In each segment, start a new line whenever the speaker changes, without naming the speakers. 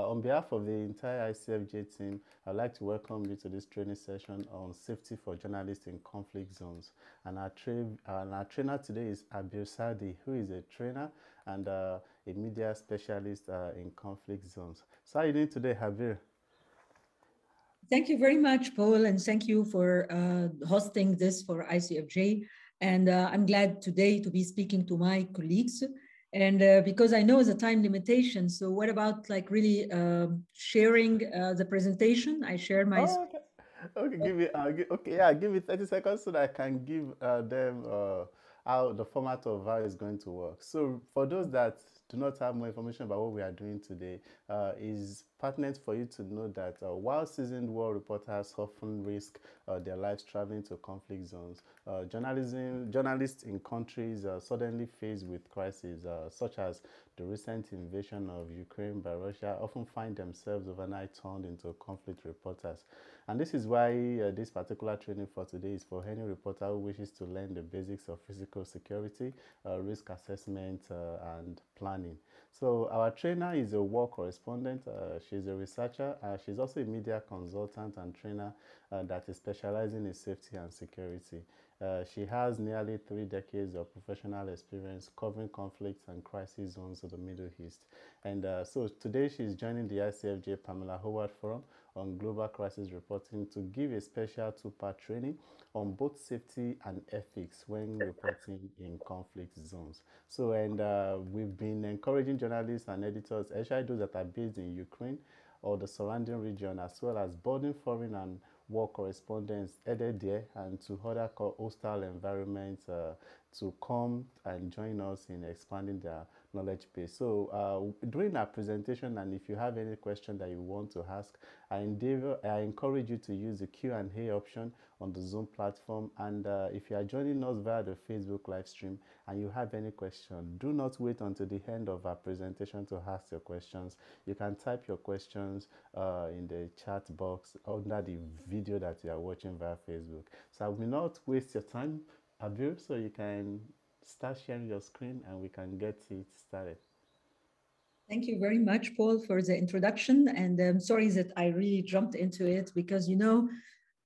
On behalf of the entire ICFJ team, I'd like to welcome you to this training session on safety for journalists in conflict zones. And our trainer today is Abeer Saady, who is a trainer and a media specialist in conflict zones. So how are you doing today, Abeer?
Thank you very much, Paul, and thank you for hosting this for ICFJ. And I'm glad today to be speaking to my colleagues. And because I know the time limitation, so what about like really sharing the presentation? I share my.
Oh, okay. Okay, give me, okay, yeah, give me 30 seconds so that I can give them how the format of how it's going to work. So for those that do not have more information about what we are doing today, is pertinent for you to know that while seasoned war reporters often risk their lives traveling to conflict zones, journalists in countries suddenly faced with crises such as the recent invasion of Ukraine by Russia often find themselves overnight turned into conflict reporters. And this is why this particular training for today is for any reporter who wishes to learn the basics of physical security, risk assessment, and planning. So our trainer is a war correspondent. She's a researcher. She's also a media consultant and trainer that is specializing in safety and security. She has nearly 3 decades of professional experience covering conflicts and crisis zones of the Middle East. And so today she's joining the ICFJ Pamela Howard Forum on global crisis reporting to give a special two-part training on both safety and ethics when reporting in conflict zones. So, and we've been encouraging journalists and editors, especially those that are based in Ukraine or the surrounding region, as well as boarding foreign and war correspondents headed there and to other hostile environments to come and join us in expanding their knowledge base. So during our presentation, and if you have any question that you want to ask, I encourage you to use the Q&A option on the Zoom platform. And if you are joining us via the Facebook live stream and you have any question, do not wait until the end of our presentation to ask your questions. You can type your questions in the chat box under the video that you are watching via Facebook. So I will not waste your time, Abeer, so you can start sharing your screen and we can get it started.
Thank you very much, Paul, for the introduction. And I'm sorry that I really jumped into it because, you know,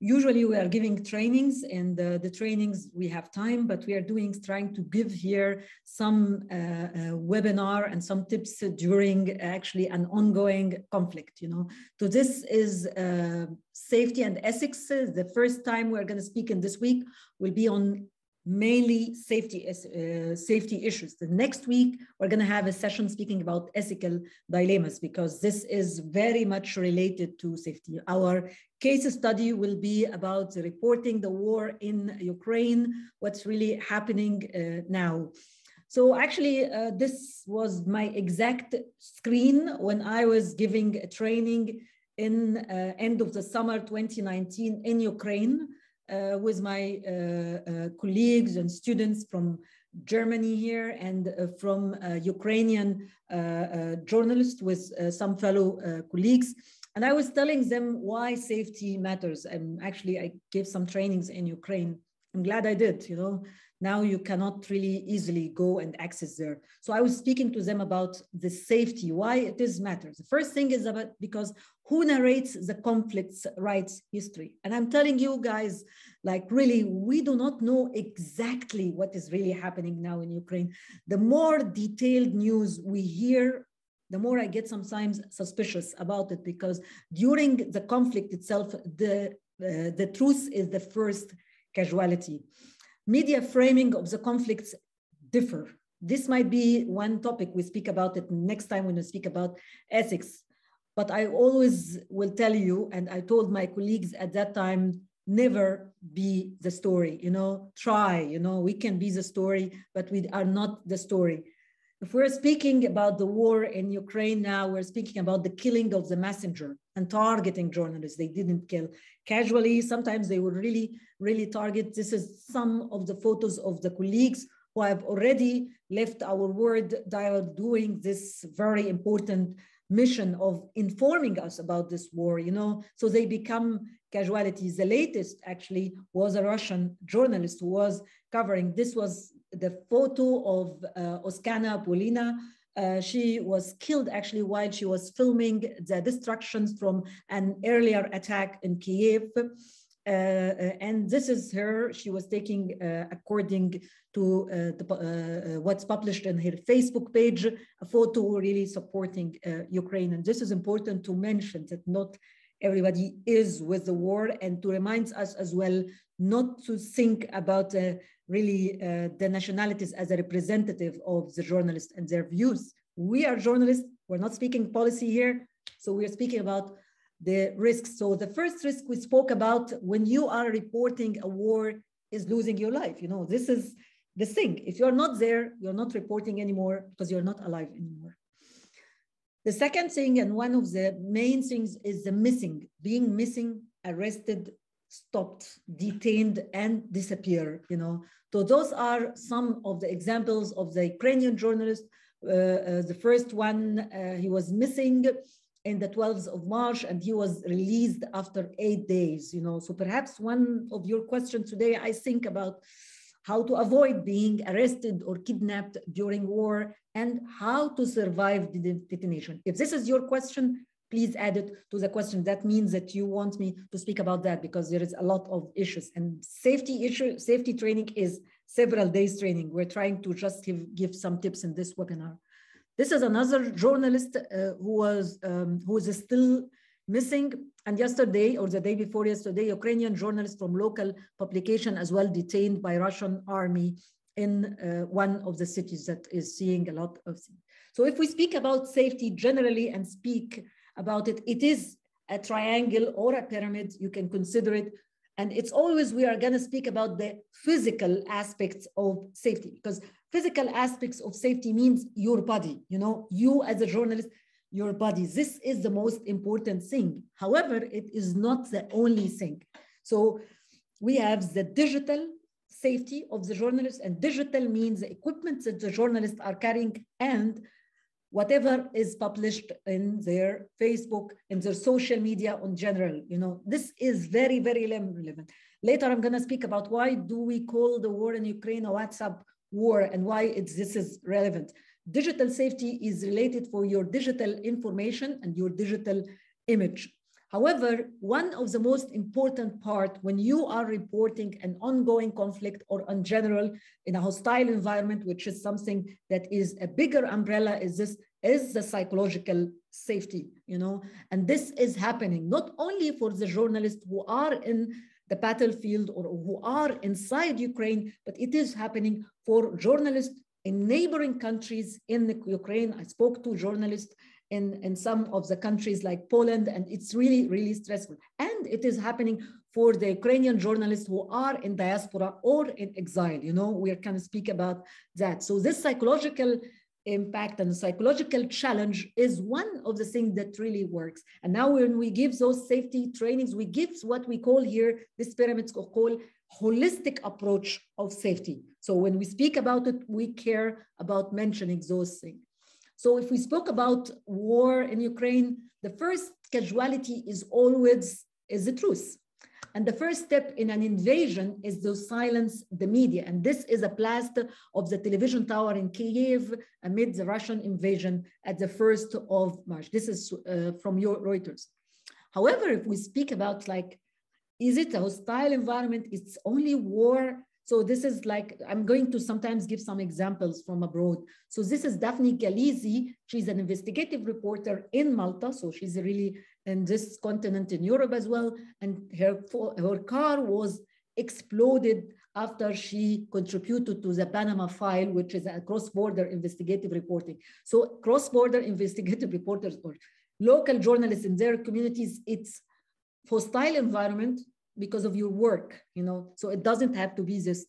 usually we are giving trainings and the trainings we have time, but we are trying to give here some webinar and some tips during actually an ongoing conflict, you know. So this is safety and ethics. The first time we're going to speak in this week will be on mainly safety issues. The next week, we're going to have a session speaking about ethical dilemmas because this is very much related to safety. Our case study will be about reporting the war in Ukraine, what's really happening now. So actually, this was my exact screen when I was giving a training in end of the summer 2019 in Ukraine. With my colleagues and students from Germany here and from Ukrainian journalists with some fellow colleagues. And I was telling them why safety matters. And actually, I gave some trainings in Ukraine. I'm glad I did, you know. Now you cannot really easily go and access there. So I was speaking to them about the safety, why it is matters. The first thing is about because who narrates the conflict's rights history? And I'm telling you guys, like really, we do not know exactly what is really happening now in Ukraine. The more detailed news we hear, the more I get sometimes suspicious about it because during the conflict itself, the truth is the first casualty. Media framing of the conflicts differ. This might be one topic we speak about it next time when we speak about ethics. But I always will tell you, and I told my colleagues at that time, never be the story, you know, try, you know, we can be the story, but we are not the story. If we're speaking about the war in Ukraine now, we're speaking about the killing of the messenger and targeting journalists. They didn't kill casually. Sometimes they would really target. This is some of the photos of the colleagues who have already left our word dial doing this very important mission of informing us about this war, you know, so they become casualties. The latest actually was a Russian journalist who was covering, this was the photo of Oskana Polina, She was killed actually while she was filming the destructions from an earlier attack in Kiev. And this is her. She was taking, according to what's published in her Facebook page, a photo really supporting Ukraine. And this is important to mention, that not everybody is with the war, and to remind us as well not to think about really the nationalities as a representative of the journalists and their views. We are journalists. We're not speaking policy here. So we're speaking about the risks. So the first risk we spoke about when you are reporting a war is losing your life. You know, this is the thing. If you're not there, you're not reporting anymore because you're not alive anymore. The second thing, and one of the main things, is the missing, being missing, arrested, stopped, detained, and disappear, you know. So those are some of the examples of the Ukrainian journalist. The first one, he was missing in the 12th of March, and he was released after 8 days, you know. So perhaps one of your questions today, I think about how to avoid being arrested or kidnapped during war and how to survive the detention. If this is your question, please add it to the question. That means that you want me to speak about that, because there is a lot of issues, and safety training is several days training. We're trying to just give some tips in this webinar. This is another journalist who is still missing. And yesterday, or the day before yesterday, Ukrainian journalist from local publication as well detained by Russian army in one of the cities that is seeing a lot of things. So if we speak about safety generally and speak about it, it is a triangle or a pyramid, you can consider it. And it's always, we are gonna speak about the physical aspects of safety, because physical aspects of safety means your body, you know, you as a journalist, your body. This is the most important thing. However, it is not the only thing. So we have the digital safety of the journalist, and digital means the equipment that the journalists are carrying and whatever is published in their Facebook, in their social media in general. You know, this is very, very relevant. Later, I'm gonna speak about why do we call the war in Ukraine a WhatsApp war and why this is relevant. Digital safety is related for your digital information and your digital image. However, one of the most important part when you are reporting an ongoing conflict or in general in a hostile environment, which is something that is a bigger umbrella, is the psychological safety, you know, and this is happening not only for the journalists who are in the battlefield or who are inside Ukraine, but it is happening for journalists in neighboring countries in Ukraine. I spoke to journalists in some of the countries like Poland, and it's really, really stressful. And it is happening for the Ukrainian journalists who are in diaspora or in exile. You know, we're going to speak about that. So this psychological impact and psychological challenge is one of the things that really works. And now when we give those safety trainings, we give what we call here, this pyramid called holistic approach of safety. So when we speak about it, we care about mentioning those things. So if we spoke about war in Ukraine, the first casualty is always the truth. And the first step in an invasion is to silence the media. And this is a blast of the television tower in Kiev amid the Russian invasion at the 1st of March. This is from your Reuters. However, if we speak about like, is it a hostile environment? It's only war. So this is like, I'm going to sometimes give some examples from abroad. So this is Daphne Galizzi. She's an investigative reporter in Malta. So she's really in this continent in Europe as well. And her car was exploded after she contributed to the Panama file, which is a cross-border investigative reporting. So cross-border investigative reporters or local journalists in their communities, it's hostile environment because of your work, you know, so it doesn't have to be this.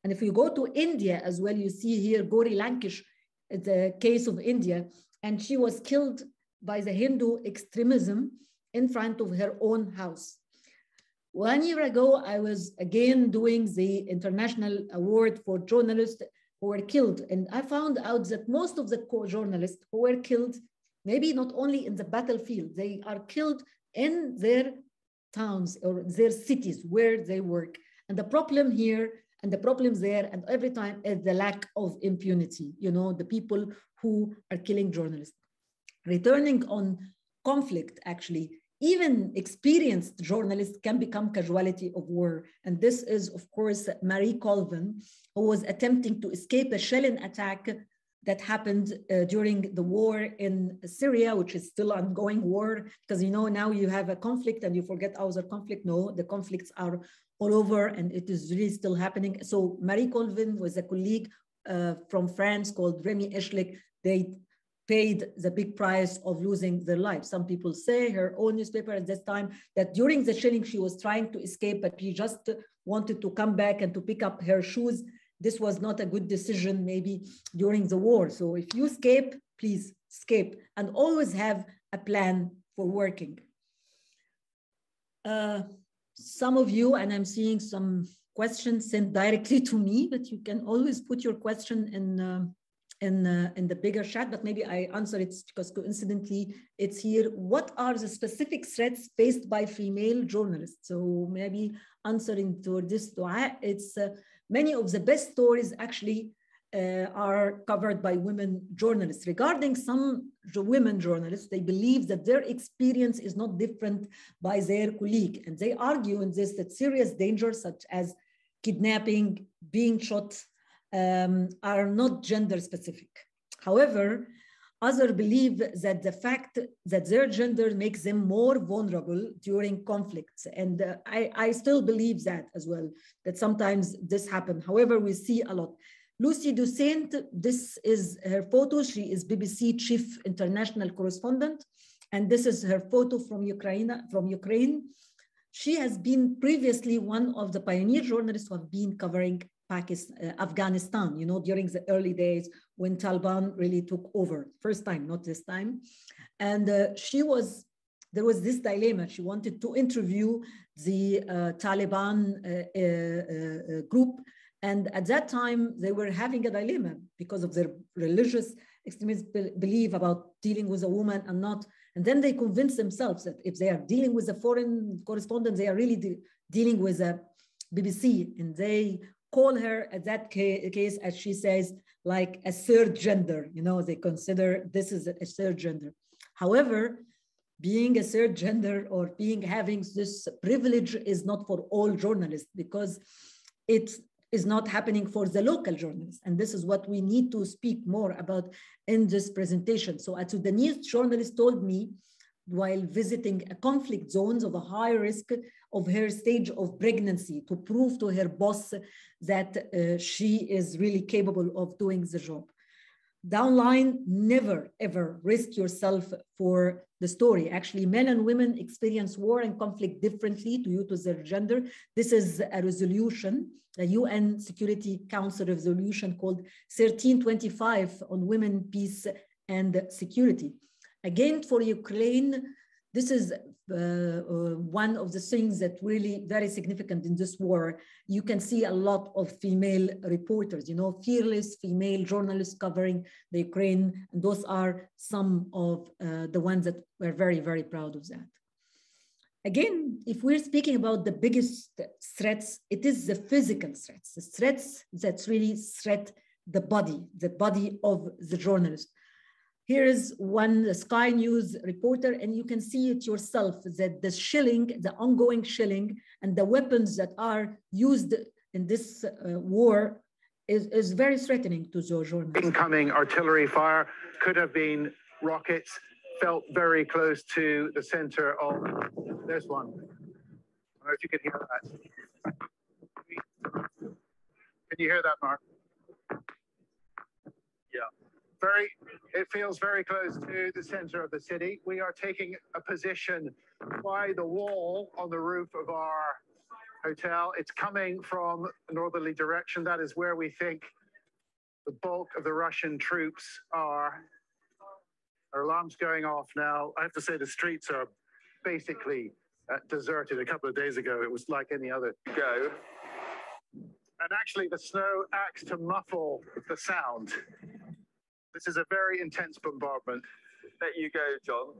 And if you go to India as well, you see here Gauri Lankish, the case of India, and she was killed by the Hindu extremism in front of her own house. 1 year ago, I was again doing the International Award for journalists who were killed. And I found out that most of the journalists who were killed, maybe not only in the battlefield, they are killed in their towns or their cities where they work. And the problem here, And the problems there, and every time, is the lack of impunity, you know, the people who are killing journalists. Returning on conflict, actually, even experienced journalists can become casualty of war. And this is, of course, Marie Colvin, who was attempting to escape a shelling attack that happened during the war in Syria, which is still ongoing war, because, you know, now you have a conflict and you forget other conflict. No, the conflicts are all over and it is really still happening. So Marie Colvin was a colleague from France called Remy Eshlik. They paid the big price of losing their lives. Some people say her own newspaper at this time that during the shelling, she was trying to escape, but she just wanted to come back and to pick up her shoes. This was not a good decision maybe during the war. So if you escape, please escape, and always have a plan for working. Some of you, and I'm seeing some questions sent directly to me, but you can always put your question in the bigger chat, but maybe I answer it because coincidentally it's here. What are the specific threats faced by female journalists? So maybe answering to this, it's many of the best stories actually are covered by women journalists. Regarding some women journalists, they believe that their experience is not different by their colleague. And they argue in this that serious dangers such as kidnapping, being shot, are not gender specific. However, others believe that the fact that their gender makes them more vulnerable during conflicts. And I still believe that as well, that sometimes this happens. However, we see a lot. Lucy Doucet, this is her photo. She is BBC chief international correspondent. And this is her photo from Ukraine. She has been previously one of the pioneer journalists who have been covering Afghanistan, you know, during the early days when Taliban really took over. First time, not this time. And there was this dilemma. She wanted to interview the Taliban group. And at that time, they were having a dilemma because of their religious extremist belief about dealing with a woman and not. And then they convinced themselves that if they are dealing with a foreign correspondent, they are really dealing with a BBC. And they call her at that case, as she says, like a third gender. You know, they consider this is a third gender. However, being a third gender or having this privilege is not for all journalists, because it is not happening for the local journalists. And this is what we need to speak more about in this presentation. So a Sudanese journalist told me while visiting a conflict zones of a high risk of her stage of pregnancy to prove to her boss that she is really capable of doing the job. Downline, never, ever risk yourself for the story. Actually, men and women experience war and conflict differently due to their gender. This is a resolution, a UN Security Council resolution called 1325 on women, peace, and security. Again, for Ukraine, this is one of the things that really very significant in this war. You can see a lot of female reporters, you know, fearless female journalists covering the Ukraine. And those are some of the ones that we're very, very proud of that. Again, if we're speaking about the biggest threats, it is the physical threats, the threats that really threat the body of the journalist. Here is one Sky News reporter, and you can see it yourself that the shelling, the ongoing shelling, and the weapons that are used in this war is very threatening to the journalists.
Incoming artillery fire could have been rockets, felt very close to the center of this one. I don't know if you can hear that. Can you hear that, Mark? Yeah. It feels very close to the center of the city. We are taking a position by the wall on the roof of our hotel. It's coming from a northerly direction. That is where we think the bulk of the Russian troops are. Our alarm's going off now. I have to say the streets are basically deserted. A couple of days ago, it was like any other go. And actually the snow acts to muffle the sound. This is a very intense bombardment.
Let you go, John.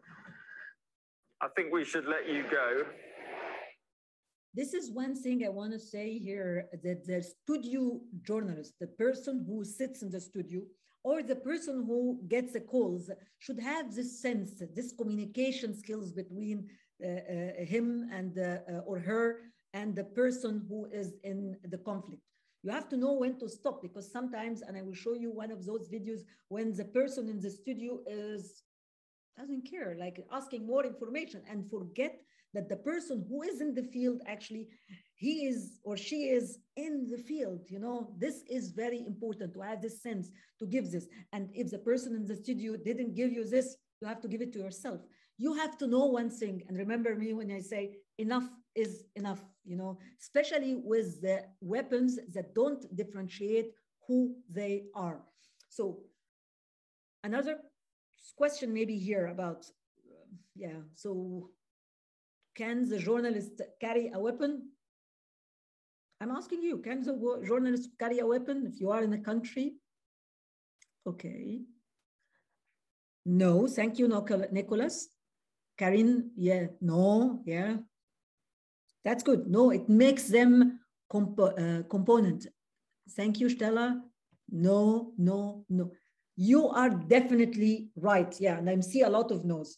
I think we should let you go.
This is one thing I want to say here, that the studio journalist, the person who sits in the studio, or the person who gets the calls, should have this sense, this communication skills between him and or her and the person who is in the conflict. You have to know when to stop, because sometimes, and I will show you one of those videos, when the person in the studio doesn't care, like asking more information, and forget that the person who is in the field, actually, he is or she is in the field. You know, this is very important to have this sense, to give this. And if the person in the studio didn't give you this, you have to give it to yourself. You have to know one thing, and remember me when I say enough is enough, you know, especially with the weapons that don't differentiate who they are. So another question maybe here about, so can the journalist carry a weapon? I'm asking you, can the journalist carry a weapon if you are in a country? Okay. No, thank you, Nicholas. Karin, yeah, no, yeah. That's good. No, it makes them component. Thank you, Stella. No, no, no. You are definitely right. Yeah, and I see a lot of no's.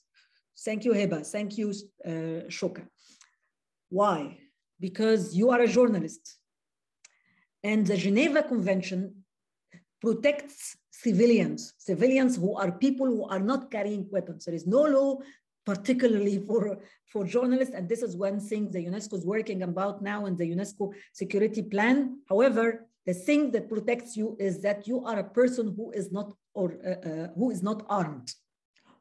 Thank you, Heba. Thank you, Shoka. Why? Because you are a journalist. And the Geneva Convention protects civilians who are people who are not carrying weapons. There is no law particularly for journalists, and this is one thing the UNESCO is working about now in the UNESCO security plan. However, the thing that protects you is that you are a person who is not armed.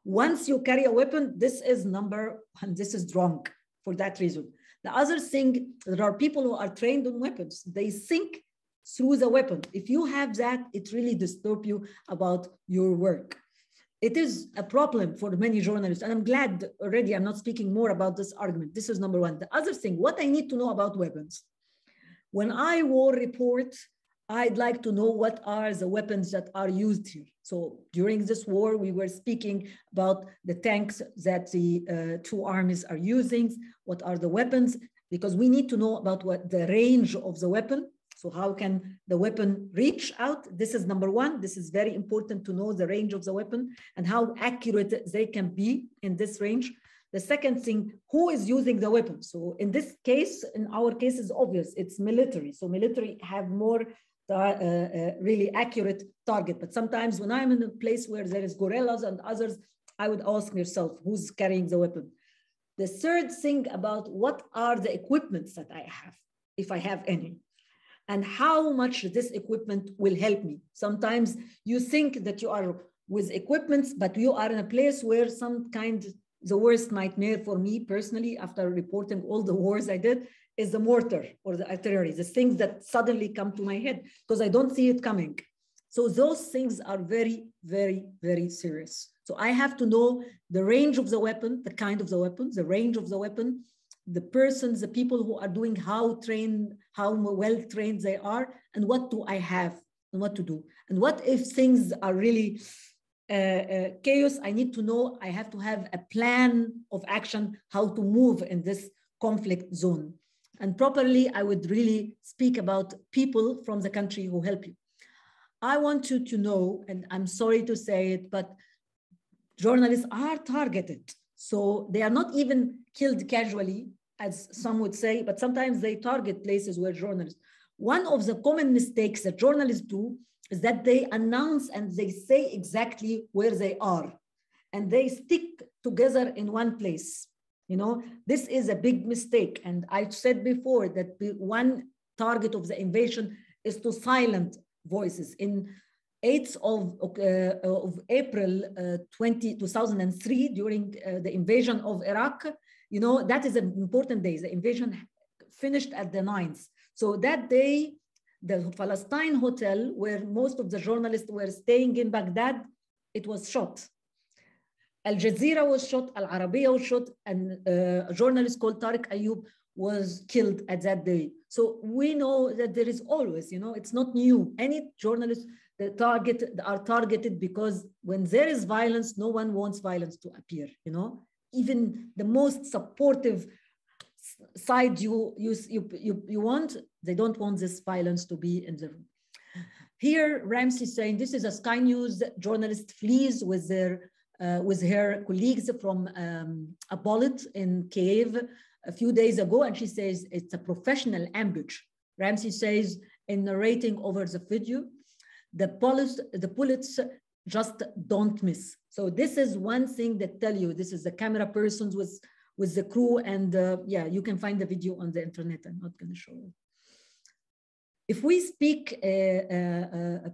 Once you carry a weapon, this is number one, this is wrong for that reason. The other thing, there are people who are trained on weapons. They think through the weapon. If you have that, it really disturbs you about your work. It is a problem for many journalists, and I'm glad already I'm not speaking more about this argument. This is number one. The other thing, what I need to know about weapons. When I war report, I'd like to know what are the weapons that are used here. So during this war, we were speaking about the tanks that the two armies are using. What are the weapons? Because we need to know about what the range of the weapon. So how can the weapon reach out? This is number one. This is very important to know the range of the weapon and how accurate they can be in this range. The second thing, who is using the weapon? So in this case, in our case, is obvious. It's military. So military have more really accurate target. But sometimes when I'm in a place where there is guerrillas and others, I would ask myself, who's carrying the weapon? The third thing about what are the equipments that I have, if I have any, and how much this equipment will help me. Sometimes you think that you are with equipments, but you are in a place where the worst nightmare for me personally, after reporting all the wars I did, is the mortar or the artillery, the things that suddenly come to my head because I don't see it coming. So those things are very, very, very serious. So I have to know the range of the weapon, the kind of the weapon, the range of the weapon, the persons, the people who are doing, how well trained they are, and what do I have and what to do. And what if things are really chaos? I need to know, I have to have a plan of action, how to move in this conflict zone. And properly, I would really speak about people from the country who help you. I want you to know, and I'm sorry to say it, but journalists are targeted. So they are not even killed casually, as some would say, but sometimes they target places where journalists. One of the common mistakes that journalists do is that they announce and they say exactly where they are, and they stick together in one place. You know, this is a big mistake. And I said before that one target of the invasion is to silence voices. In 8th of April 2003, during the invasion of Iraq, you know, that is an important day. The invasion finished at the 9th. So that day, the Palestine hotel, where most of the journalists were staying in Baghdad, it was shot. Al Jazeera was shot, Al Arabiya was shot, and a journalist called Tariq Ayoub was killed at that day. So we know that there is always, you know, it's not new. Any journalists are targeted because when there is violence, no one wants violence to appear, you know. Even the most supportive side you want. They don't want this violence to be in the room. Here, Ramsey saying this is a Sky News journalist flees with her colleagues from a bullet in Kiev a few days ago, and she says it's a professional ambush. Ramsey says in narrating over the video, the bullets just don't miss. So this is one thing that tell you this is the camera persons with the crew, and yeah, you can find the video on the internet. I'm not going to show it. If we speak,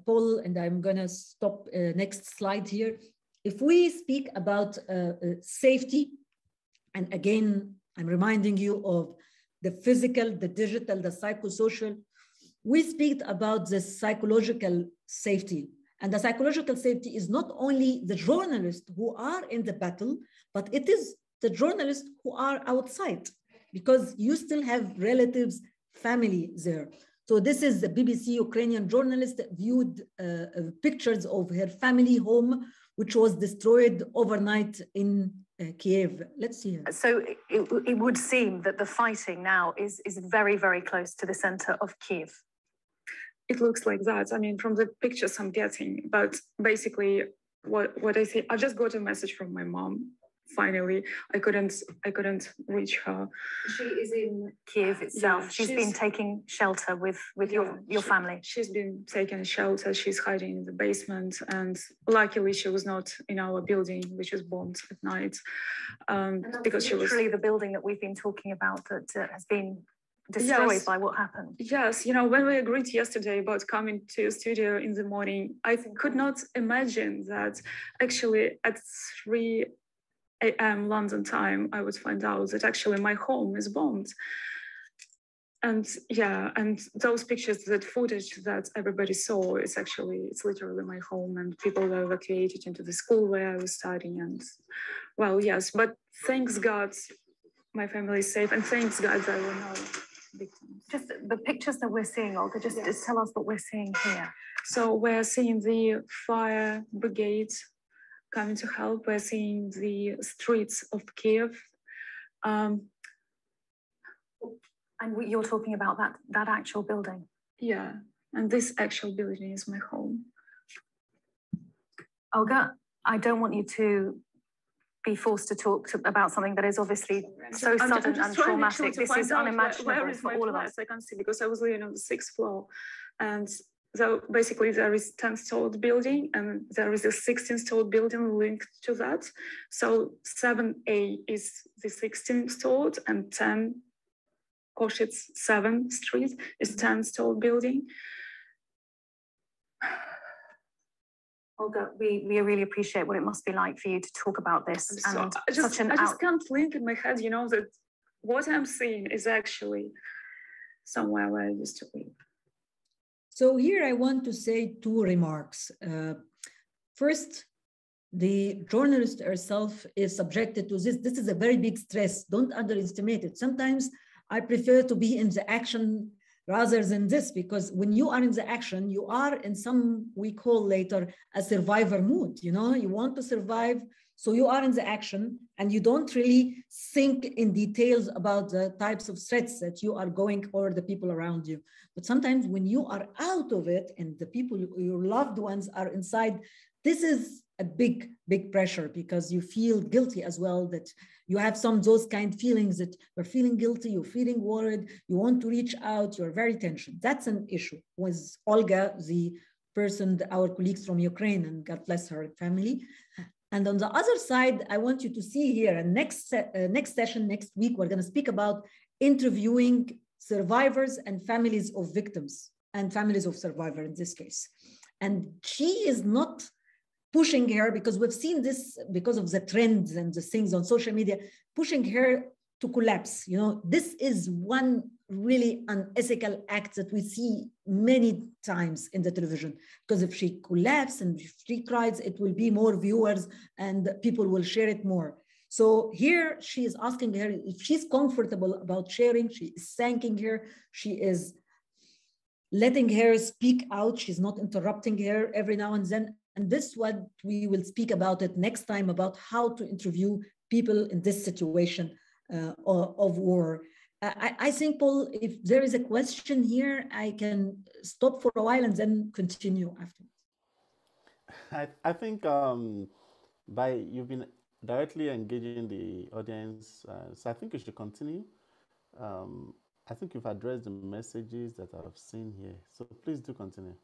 Paul, and I'm going to stop next slide here. If we speak about safety, and again, I'm reminding you of the physical, the digital, the psychosocial, we speak about the psychological safety. And the psychological safety is not only the journalists who are in the battle, but it is the journalists who are outside, because you still have relatives, family there. So this is the BBC Ukrainian journalist viewed pictures of her family home, which was destroyed overnight in Kiev. Let's see.
So it would seem that the fighting now is very, very close to the center of Kiev.
It looks like that. I mean, from the pictures I'm getting, but basically what I see, I just got a message from my mom. Finally, I couldn't reach her.
She is in Kiev itself. Yeah, she's been taking shelter with your family.
She's been taking shelter. She's hiding in the basement, and luckily she was not in our building, which was bombed at night. Because she was
literally the building that we've been talking about that has been destroyed by what happened.
Yes, you know, when we agreed yesterday about coming to a studio in the morning, I could not imagine that actually at 3 a.m. London time, I would find out that actually my home is bombed. And yeah, and those pictures, that footage that everybody saw, it's literally my home, and people were evacuated into the school where I was studying. And well, yes, but thanks God, my family is safe, and thanks God there were no victims.
Just the pictures that we're seeing, Olga, just tell us what we're seeing here.
So we're seeing the fire brigade coming to help. We're seeing the streets of Kiev.
And you're talking about that actual building?
Yeah, and this actual building is my home.
Olga, I don't want you to be forced to talk about something that is obviously so sudden and traumatic. This is unimaginable for all of us.
I can't see because I was living on the 6th floor. And so basically there is 10-story building and there is a 16-story building linked to that. So 7A is the 16th story and 10 Koshitz 7th Street is 10-story building.
Olga, we really appreciate what it must be like for you to talk about this.
I just can't link in my head, you know, that what I'm seeing is actually somewhere where I used to live.
So here I want to say 2 remarks. First, the journalist herself is subjected to this. This is a very big stress. Don't underestimate it. Sometimes I prefer to be in the action rather than this, because when you are in the action, you are in some, we call later, a survivor mood. You know, you want to survive. So you are in the action and you don't really think in details about the types of threats that you are going or the people around you. But sometimes when you are out of it and the people, your loved ones are inside, this is a big, big pressure because you feel guilty as well, that you have those kind of feelings that you're feeling guilty, you're feeling worried, you want to reach out, you're very tension. That's an issue with Olga, the person, our colleagues from Ukraine, and God bless her family. And on the other side, I want you to see here, and next session, next week, we're going to speak about interviewing survivors and families of victims and families of survivors in this case. And she is not pushing her, because we've seen this because of the trends and the things on social media, pushing her to collapse. You know, this is one really unethical act that we see many times in the television, because if she collapses and if she cries, it will be more viewers and people will share it more. So here she is asking her if she's comfortable about sharing. She is thanking her. She is letting her speak out. She's not interrupting her every now and then. And this is what we will speak about it next time, about how to interview people in this situation of war. I think, Paul, if there is a question here, I can stop for a while and then continue afterwards.
I think by you've been directly engaging the audience, so I think you should continue. I think you've addressed the messages that I've seen here, so please do continue.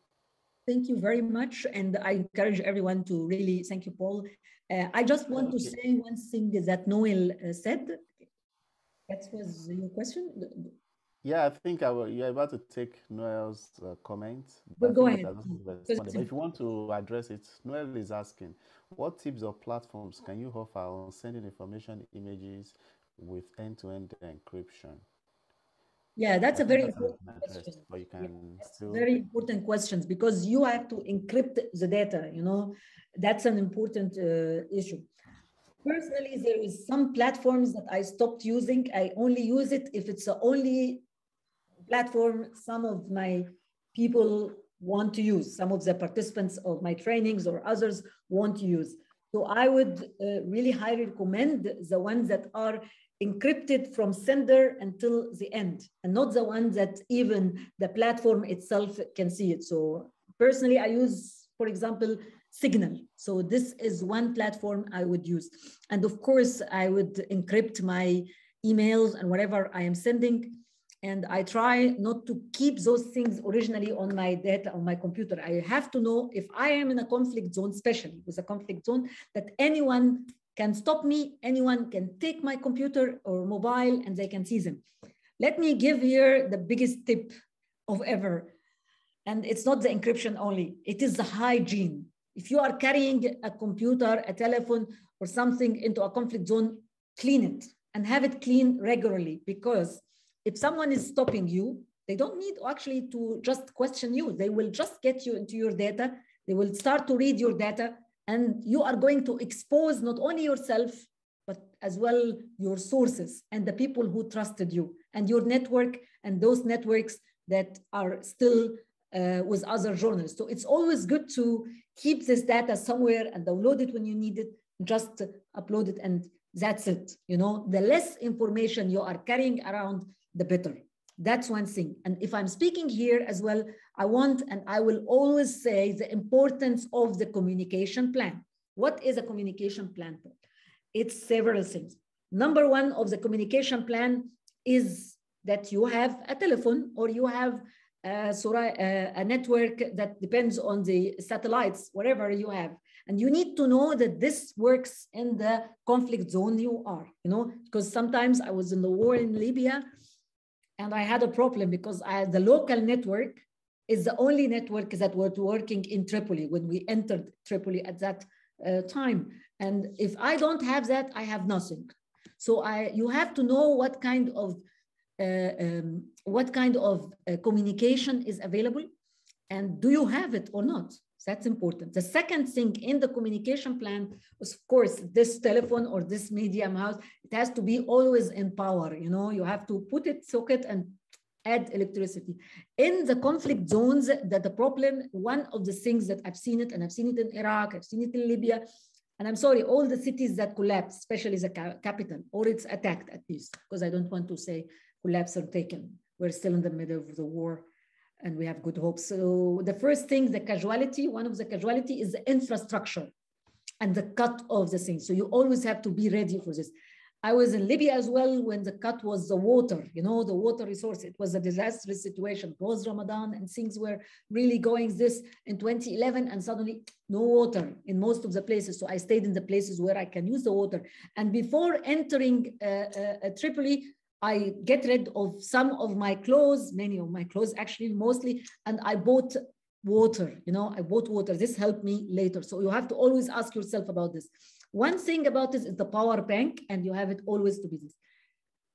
Thank you very much, and I encourage everyone to really thank you, Paul. I just want to say one thing that Noel said. That was your question?
Yeah, I think you're about to take Noel's comment.
But go ahead.
But if you want to address it, Noel is asking, what tips or platforms can you offer on sending information images with end-to-end encryption?
Yeah, that's a very important question.
But you can still...
Very important questions, because you have to encrypt the data, you know, that's an important issue. Personally, there is some platforms that I stopped using. I only use it if it's the only platform some of my people want to use, some of the participants of my trainings or others want to use. So I would really highly recommend the ones that are encrypted from sender until the end, and not the ones that even the platform itself can see it. So personally, I use, for example, Signal. So this is one platform I would use. And of course, I would encrypt my emails and whatever I am sending. And I try not to keep those things originally on my data, on my computer. I have to know if I am in a conflict zone, especially with a conflict zone, that anyone can stop me, anyone can take my computer or mobile and they can see them. Let me give here the biggest tip of ever. And it's not the encryption only, it is the hygiene. If you are carrying a computer, a telephone, or something into a conflict zone, clean it and have it clean regularly, because if someone is stopping you, they don't need actually to just question you. They will just get you into your data. They will start to read your data, and you are going to expose not only yourself, but as well your sources and the people who trusted you and your network and those networks that are still with other journalists. So it's always good to keep this data somewhere and download it when you need it, just upload it, and that's it. You know, the less information you are carrying around, the better. That's one thing. And if I'm speaking here as well, I want, and I will always say, the importance of the communication plan. What is a communication plan? It's several things. Number one of the communication plan is that you have a telephone, or you have a network that depends on the satellites, whatever you have. And you need to know that this works in the conflict zone you are, you know, because sometimes I was in the war in Libya and I had a problem because the local network is the only network that was working in Tripoli when we entered Tripoli at that time. And if I don't have that, I have nothing. So you have to know what kind of communication is available, and do you have it or not? That's important. The second thing in the communication plan is, of course, this telephone or this medium house, it has to be always in power. You know, you have to put it, socket, and add electricity. In the conflict zones, that the problem, one of the things that I've seen it, and I've seen it in Iraq, I've seen it in Libya, and I'm sorry, all the cities that collapse, especially the capital, or it's attacked at least, because I don't want to say collapse or taken. We're still in the middle of the war and we have good hopes. So the first thing, the casualty, one of the casualty is the infrastructure and the cut of the thing. So you always have to be ready for this. I was in Libya as well when the cut was the water, you know, the water resource. It was a disastrous situation. It was Ramadan and things were really going this in 2011, and suddenly no water in most of the places. So I stayed in the places where I can use the water. And before entering Tripoli, I get rid of some of my clothes, many of my clothes actually, mostly, and I bought water, you know, I bought water. This helped me later. So you have to always ask yourself about this. One thing about this is the power bank, and you have it always to be this.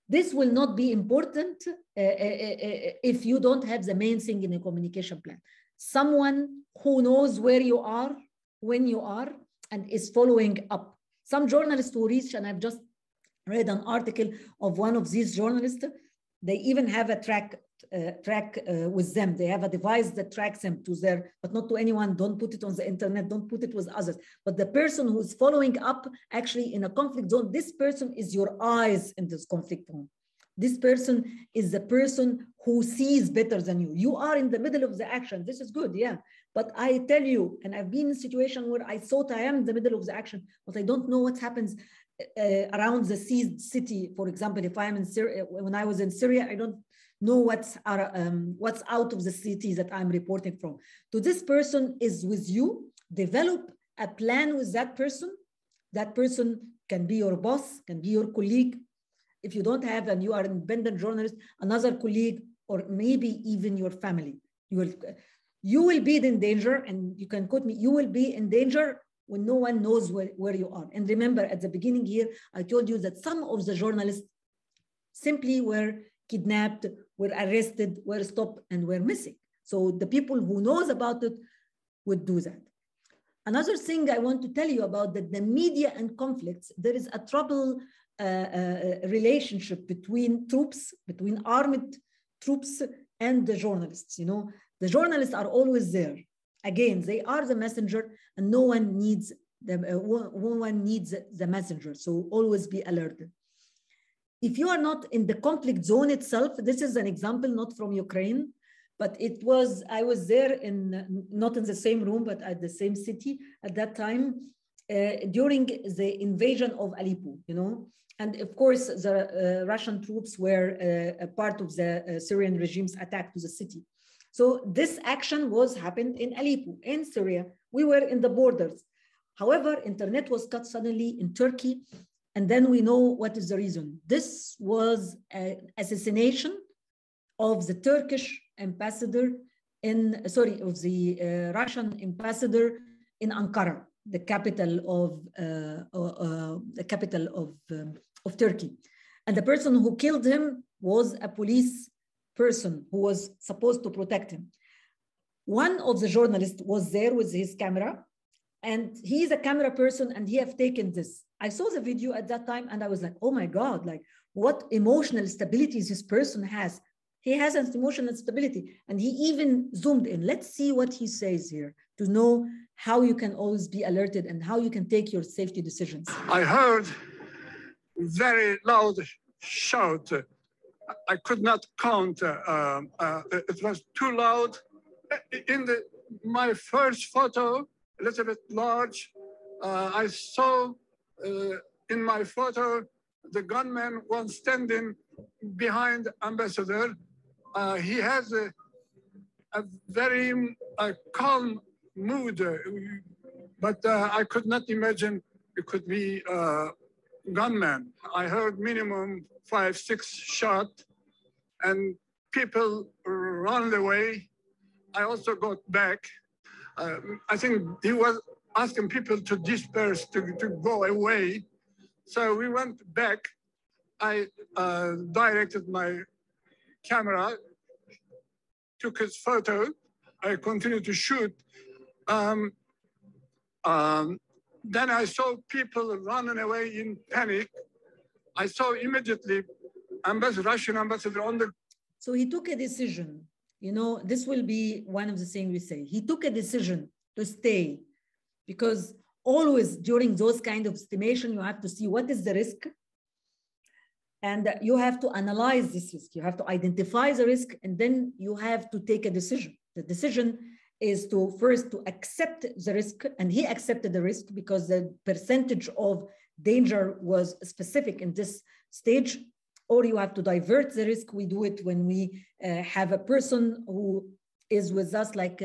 This will not be important if you don't have the main thing in a communication plan. Someone who knows where you are, when you are, and is following up. Some journalists who reach, and I've just read an article of one of these journalists, they even have a track with them. They have a device that tracks them to their, but not to anyone. Don't put it on the internet, don't put it with others. But the person who's following up actually in a conflict zone, this person is your eyes in this conflict zone. This person is the person who sees better than you. You are in the middle of the action. This is good, yeah. But I tell you, and I've been in a situation where I thought I am in the middle of the action, but I don't know what happens around the seized city. For example, if I am in Syria, when I was in Syria, I don't know what's out of the city that I'm reporting from. So this person is with you. Develop a plan with that person. That person can be your boss, can be your colleague. If you don't have, and you are an independent journalist, another colleague, or maybe even your family. You will be in danger, and you can quote me, you will be in danger when no one knows where you are. And remember, at the beginning here, I told you that some of the journalists simply were kidnapped, were arrested, were stopped, and were missing. So the people who knows about it would do that. Another thing I want to tell you about that the media and conflicts, there is a trouble relationship between troops, between armed troops and the journalists. You know, the journalists are always there. Again, they are the messenger, and no one needs the messenger. So always be alerted. If you are not in the conflict zone itself, this is an example not from Ukraine, but I was there not in the same room, but at the same city at that time during the invasion of Aleppo, you know. And of course, the Russian troops were a part of the Syrian regime's attack to the city. So this action happened in Aleppo, in Syria. We were in the borders. However, internet was cut suddenly in Turkey. And then we know what is the reason. This was an assassination of the Turkish ambassador of the Russian ambassador in Ankara, the capital of Turkey. And the person who killed him was a police person who was supposed to protect him. One of the journalists was there with his camera, and he is a camera person, and he have taken this. I saw the video at that time, and I was like, oh my God, like what emotional stability this person has. He has an emotional stability, and he even zoomed in. Let's see what he says here to know how you can always be alerted and how you can take your safety decisions.
I heard very loud shout. I could not count. It was too loud. In my first photo, a little bit large, I saw in my photo the gunman was standing behind ambassador. He has a very calm mood, but I could not imagine it could be gunman. I heard minimum 5-6 shots, and people ran away. I also got back. I think he was asking people to disperse, to go away. So we went back. I directed my camera, took his photo. I continued to shoot. Then I saw people running away in panic. I saw immediately Russian ambassador on the...
So he took a decision. You know, this will be one of the things we say. He took a decision to stay, because always during those kind of estimation, you have to see what is the risk, and you have to analyze this risk. You have to identify the risk, and then you have to take a decision. The decision is to first to accept the risk, and he accepted the risk because the percentage of danger was specific in this stage. Or you have to divert the risk. We do it when we have a person who is with us, like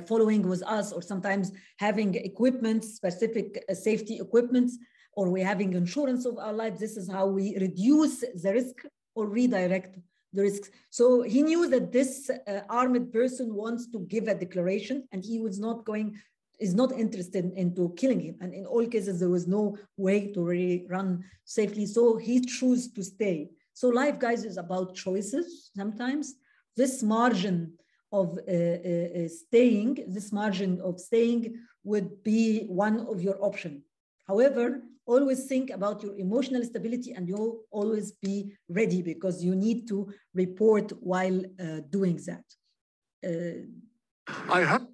following with us, or sometimes having equipment, specific safety equipment, or we're having insurance of our lives. This is how we reduce the risk or redirect the risks. So he knew that this armed person wants to give a declaration, and he was is not interested into killing him. And in all cases, there was no way to really run safely. So he chose to stay. So life, guys, is about choices sometimes. This margin of staying would be one of your options. However, always think about your emotional stability, and you'll always be ready, because you need to report while doing that.
I have.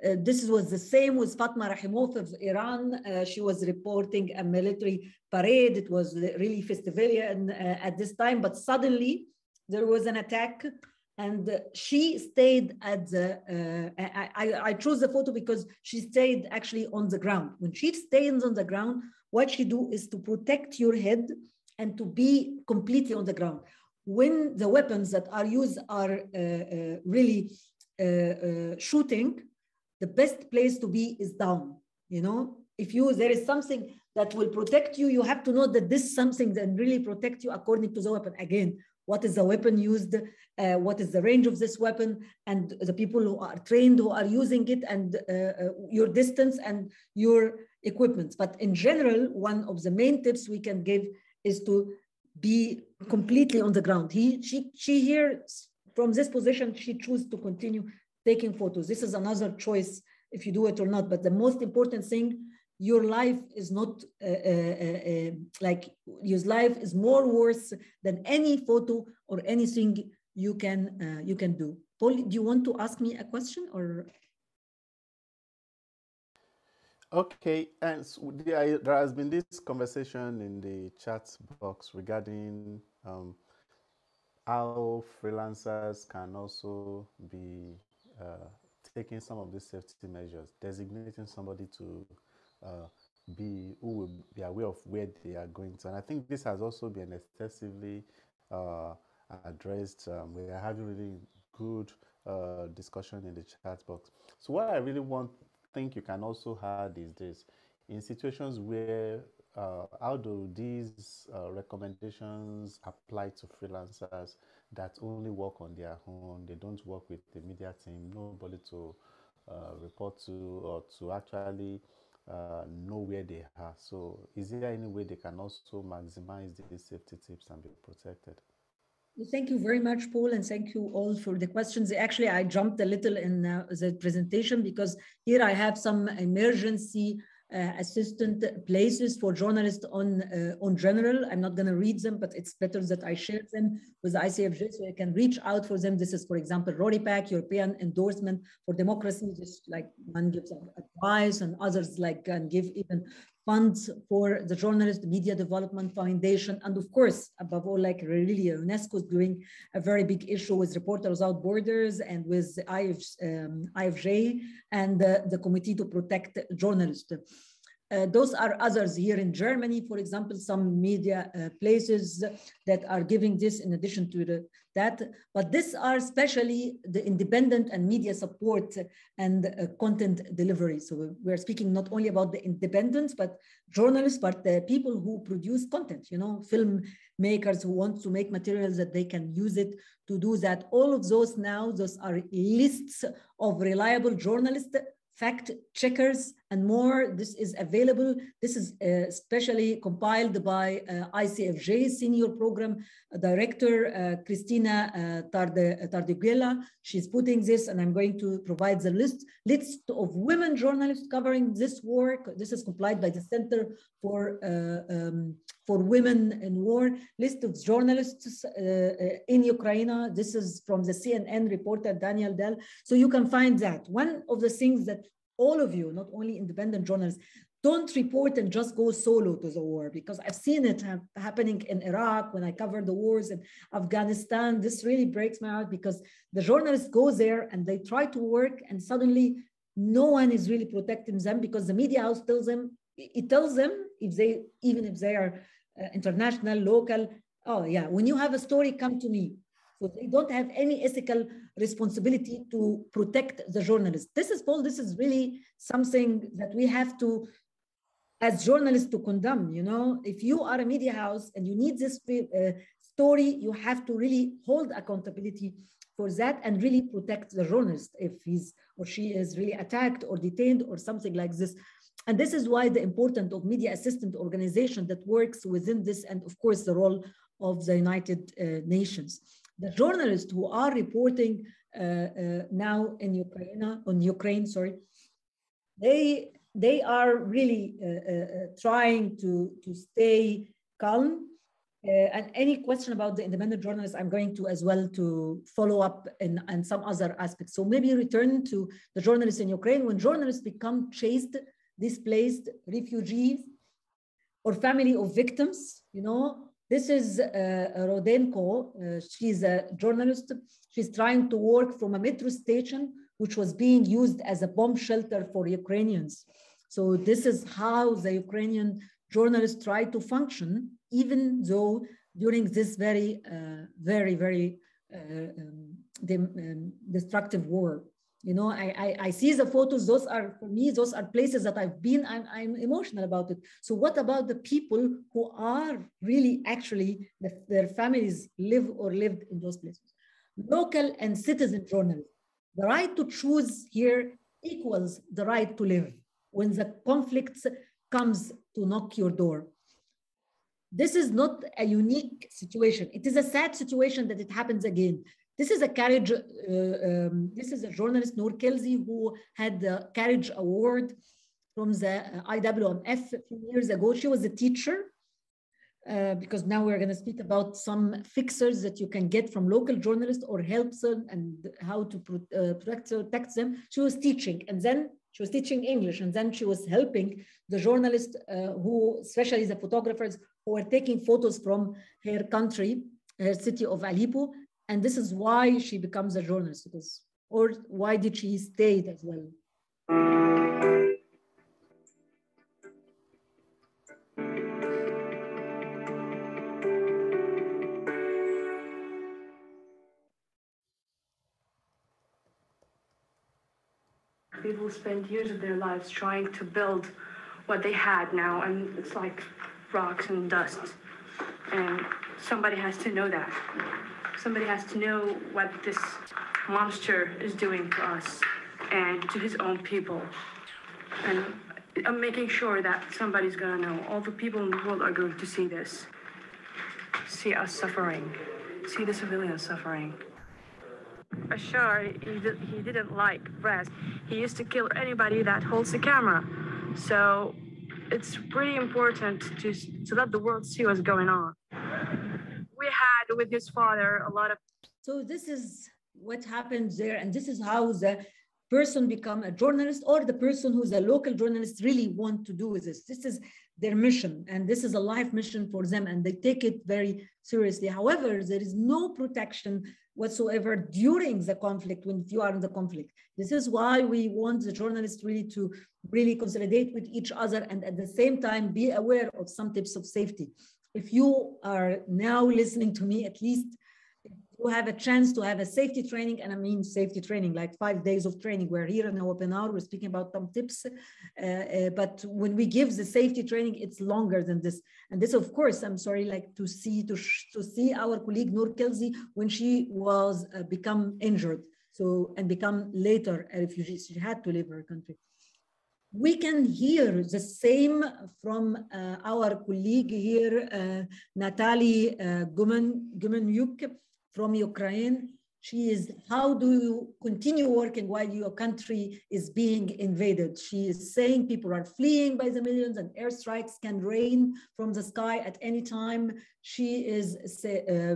This was the same with Fatma Rahimov of Iran. She was reporting a military parade. It was really festivalian at this time, but suddenly there was an attack, and she stayed at the, I chose the photo because she stayed actually on the ground. When she stays on the ground, what she do is to protect your head and to be completely on the ground. When the weapons that are used are really shooting, the best place to be is down. You know, if there is something that will protect you, you have to know that this is something that really protect you according to the weapon. Again, what is the weapon used? What is the range of this weapon? And the people who are trained, who are using it, and your distance and your equipment. But in general, one of the main tips we can give is to be completely on the ground. She here, from this position, she chooses to continue taking photos. This is another choice if you do it or not. But the most important thing, your life is not like your life is more worth than any photo or anything you can do. Paul, do you want to ask me a question or?
Okay, and so there has been this conversation in the chat box regarding how freelancers can also be taking some of these safety measures, designating somebody to who will be aware of where they are going to. And I think this has also been extensively addressed. We are having really good discussion in the chat box. So what I really think you can also add is this: in situations where how do these recommendations apply to freelancers that only work on their own? They don't work with the media team, nobody to report to or to actually know where they are. So is there any way they can also maximize these safety tips and be protected?
Thank you very much, Paul, and thank you all for the questions. Actually, I jumped a little in the presentation because here I have some emergency assistant places for journalists on general. I'm not going to read them, but it's better that I share them with ICFJ so you can reach out for them. This is, for example, RORIPAC, European Endorsement for Democracy. Just like one gives advice and others like can give even funds for the Journalist Media Development Foundation. And of course, above all, like really UNESCO is doing a very big issue with Reporters Without Borders and with the IFJ and the Committee to Protect Journalists. Those are others here in Germany, for example, some media places that are giving this in addition to that. But these are especially the independent and media support and content delivery. So we're speaking not only about the independents, but journalists, but the people who produce content, filmmakers who want to make materials that they can use it to do that. All of those now, those are lists of reliable journalists, fact checkers, and more. This is available. This is especially compiled by ICFJ Senior Program Director, Christina Tardeguela. She's putting this, and I'm going to provide the list of women journalists covering this work. This is complied by the Center for Women in War. List of journalists in Ukraine. This is from the CNN reporter, Daniel Dell. So you can find that. One of the things that all of you, not only independent journalists, don't report and just go solo to the war, because I've seen it happening in Iraq when I covered the wars in Afghanistan. This really breaks my heart because the journalists go there and they try to work, and suddenly no one is really protecting them because the media house tells them, even if they are international, local, oh yeah, when you have a story, come to me. So they don't have any ethical responsibility to protect the journalists. This is, Paul, this is really something that we have to, as journalists, to condemn. If you are a media house and you need this story, you have to really hold accountability for that and really protect the journalist if he's or she is really attacked or detained or something like this. And this is why the importance of media assistant organization that works within this, and of course the role of the United Nations. The journalists who are reporting now in Ukraine, they are really trying to stay calm And any question about the independent journalists, I'm going to as well to follow up in some other aspects. So maybe return to the journalists in Ukraine. When journalists become chased, displaced, refugees, or family of victims, you know, this is Rodenko. She's a journalist. She's trying to work from a metro station, which was being used as a bomb shelter for Ukrainians. So this is how the Ukrainian journalists try to function, even though during this very destructive war. You know, I see the photos. Those are, for me, those are places that I've been. I'm emotional about it. So what about the people who are really actually, their families live or lived in those places? Local and citizen journalists. The right to choose here equals the right to live. When the conflicts comes to knock your door. This is not a unique situation. It is a sad situation that it happens again. This is a Courage, this is a journalist, Noor Kelzi, who had the Courage Award from the IWMF a few years ago. She was a teacher, because now we're going to speak about some fixers that you can get from local journalists or helps them and how to protect them. She was teaching, and then she was teaching English, and then she was helping the journalists who, especially the photographers, who were taking photos from her country, her city of Aleppo. And this is why she becomes a journalist, because, or why did she stay as well?
People spend years of their lives trying to build what they had now, and it's like rocks and dust. And somebody has to know that. Somebody has to know what this monster is doing to us and to his own people. And I'm making sure that somebody's gonna know. All the people in the world are going to see this. See us suffering. See the civilians suffering. Bashar, he didn't like press. He used to kill anybody that holds the camera. So it's pretty important to let the world see what's going on. We had with his father a lot of...
So this is what happens there, and this is how the person become a journalist, or the person who's a local journalist really want to do this. This is their mission, and this is a life mission for them, and they take it very seriously. However, there is no protection whatsoever during the conflict when you are in the conflict. This is why we want the journalists really to really consolidate with each other, and at the same time be aware of some tips of safety. If you are now listening to me, at least you have a chance to have a safety training, and I mean safety training, like 5 days of training. We're here in a webinar, we're speaking about some tips, but when we give the safety training, it's longer than this. And this, of course, I'm sorry, like to see our colleague Noor Kelzi when she was become injured, so and become later a refugee. She had to leave her country. We can hear the same from our colleague here, Natalie Gumenyuk from Ukraine. She is, how do you continue working while your country is being invaded? She is saying people are fleeing by the millions and airstrikes can rain from the sky at any time. She is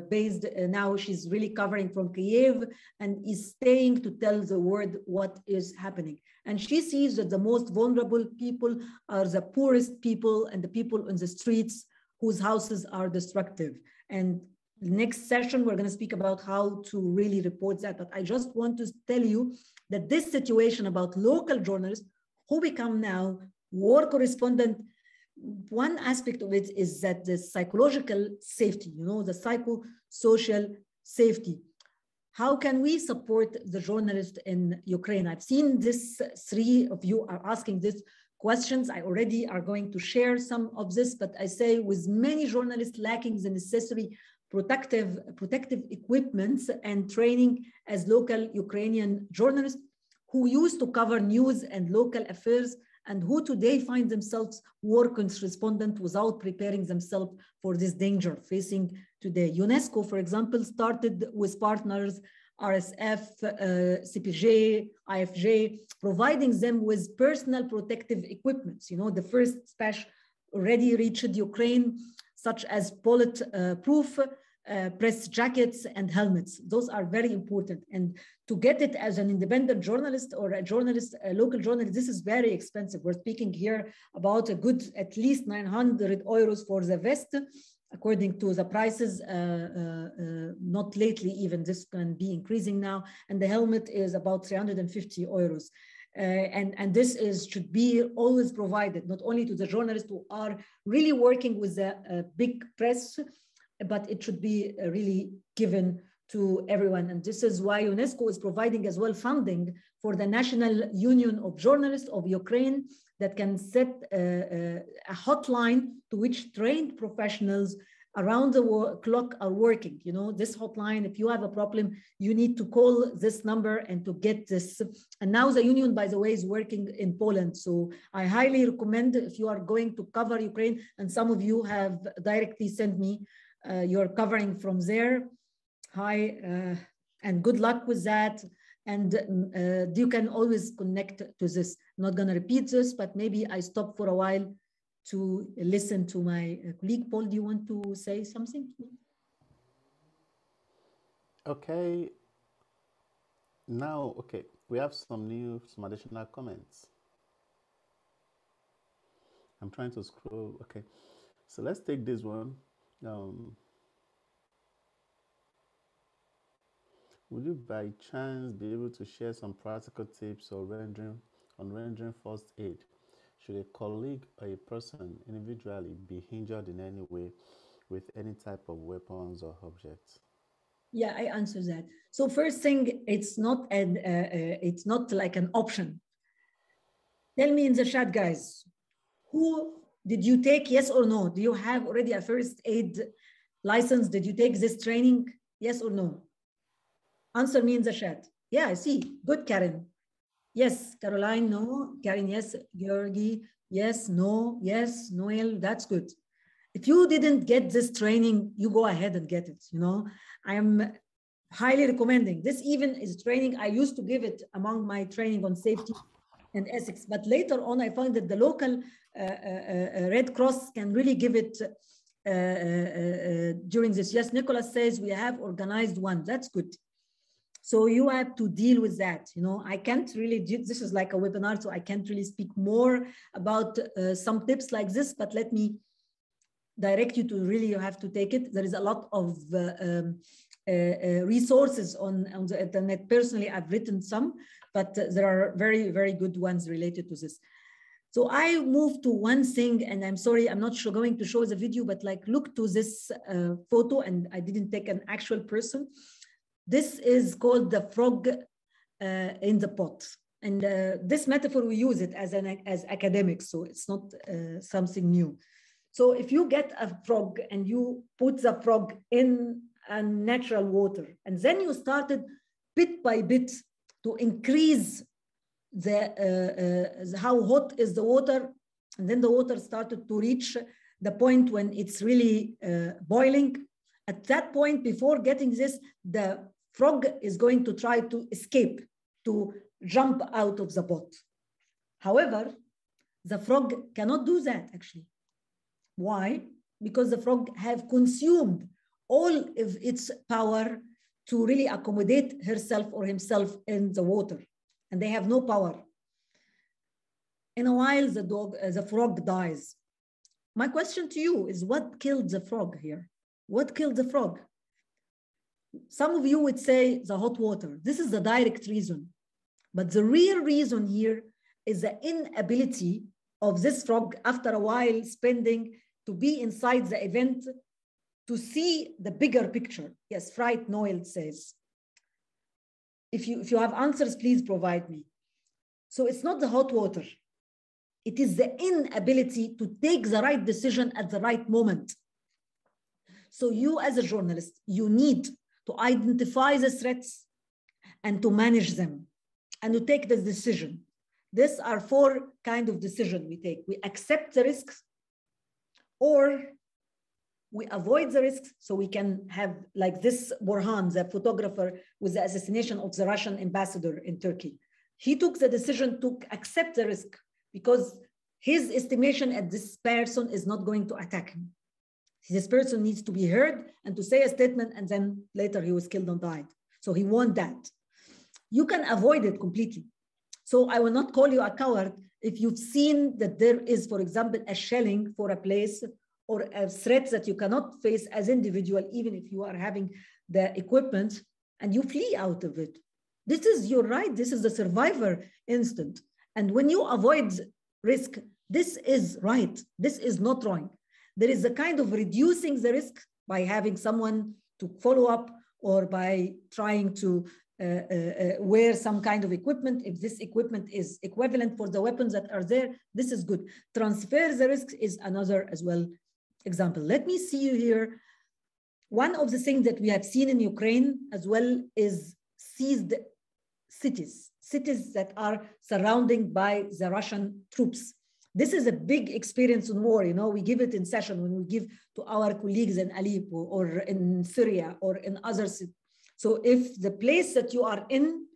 based, now she's really covering from Kiev and is staying to tell the world what is happening. And she sees that the most vulnerable people are the poorest people and the people on the streets whose houses are destructive. And next session, we're going to speak about how to really report that. But I just want to tell you that this situation about local journalists who become now war correspondent, one aspect of it is that the psychological safety, you know, the psychosocial safety. How can we support the journalists in Ukraine? I've seen this, 3 of you are asking this questions. I already are going to share some of this, but I say with many journalists lacking the necessary protective equipments and training as local Ukrainian journalists who used to cover news and local affairs, and who today find themselves war correspondent without preparing themselves for this danger facing today. UNESCO, for example, started with partners RSF, CPJ, IFJ, providing them with personal protective equipment. You know, the first dispatch already reached Ukraine. such as bullet-proof press jackets and helmets. Those are very important. And to get it as an independent journalist or a journalist, a local journalist, this is very expensive. We're speaking here about a good, at least 900 euros for the vest, according to the prices, not lately even, this can be increasing now. And the helmet is about 350 euros. And this should be always provided, not only to the journalists who are really working with the big press, but it should be really given to everyone. And this is why UNESCO is providing as well funding for the National Union of Journalists of Ukraine that can set a hotline to which trained professionals around the clock are working. You know, this hotline, if you have a problem, you need to call this number and to get this. And now the union, by the way, is working in Poland. So I highly recommend, if you are going to cover Ukraine, and some of you have directly sent me, you're covering from there. Hi, and good luck with that. And you can always connect to this. I'm not gonna repeat this, but maybe I stop for a while to listen to my colleague. Paul, do you want to say something?
Okay. Now, okay, we have some additional comments. I'm trying to scroll. Okay, so let's take this one. Would you by chance be able to share some practical tips or rendering first aid? Should a colleague or a person individually be injured in any way with any type of weapons or objects?
Yeah, I answer that. So first thing, it's not like an option. Tell me in the chat, guys, who did you take, yes or no? Do you have already a first aid license? Did you take this training? Yes or no? Answer me in the chat. Yeah, I see. Good, Karen. Yes, Caroline, no. Karen, yes. Georgi, yes, no. Yes, Noel, that's good. If you didn't get this training, you go ahead and get it. You know, I am highly recommending. This even is training. I used to give it among my training on safety and ethics, but later on, I found that the local Red Cross can really give it during this. Yes, Nicholas says we have organized one. That's good. So you have to deal with that. You know, I can't really do, this is like a webinar, so I can't really speak more about some tips like this, but let me direct you to really, you have to take it. There is a lot of resources on the internet. Personally, I've written some, but there are very, very good ones related to this. So I moved to one thing, and I'm sorry, I'm not sure going to show the video, but like look to this photo, and I didn't take an actual person. This is called the frog in the pot. And this metaphor, we use it as academics, so it's not something new. So if you get a frog and you put the frog in a natural water, and then you started bit by bit to increase how hot is the water, and then the water started to reach the point when it's really boiling. At that point, before getting this, the frog is going to try to escape, to jump out of the pot. However, the frog cannot do that actually. Why? Because the frog have consumed all of its power to really accommodate herself or himself in the water, and they have no power. In a while, the frog dies. My question to you is, what killed the frog here? What killed the frog? Some of you would say the hot water. This is the direct reason. But the real reason here is the inability of this frog, after a while spending, to be inside the event, to see the bigger picture. Yes, Fright Noel says. If you have answers, please provide me. So it's not the hot water. It is the inability to take the right decision at the right moment. So you as a journalist, you need to identify the threats and to manage them and to take this decision. These are 4 kinds of decisions we take. We accept the risks, or we avoid the risks so we can have, like this Burhan, the photographer with the assassination of the Russian ambassador in Turkey. He took the decision to accept the risk because his estimation at this person is not going to attack him. This person needs to be heard and to say a statement, and then later he was killed and died. So he wants that. You can avoid it completely. So I will not call you a coward if you've seen that there is, for example, a shelling for a place or a threat that you cannot face as individual, even if you are having the equipment, and you flee out of it. This is your right. This is the survivor instinct. And when you avoid risk, this is right. This is not wrong. There is a kind of reducing the risk by having someone to follow up or by trying to wear some kind of equipment. If this equipment is equivalent for the weapons that are there, this is good. Transfer the risk is another as well example. Let me see you here. One of the things that we have seen in Ukraine as well is seized cities that are surrounded by the Russian troops. This is a big experience in war. You know, we give it in session when we give to our colleagues in Aleppo or in Syria or in other cities. So if the place that you are in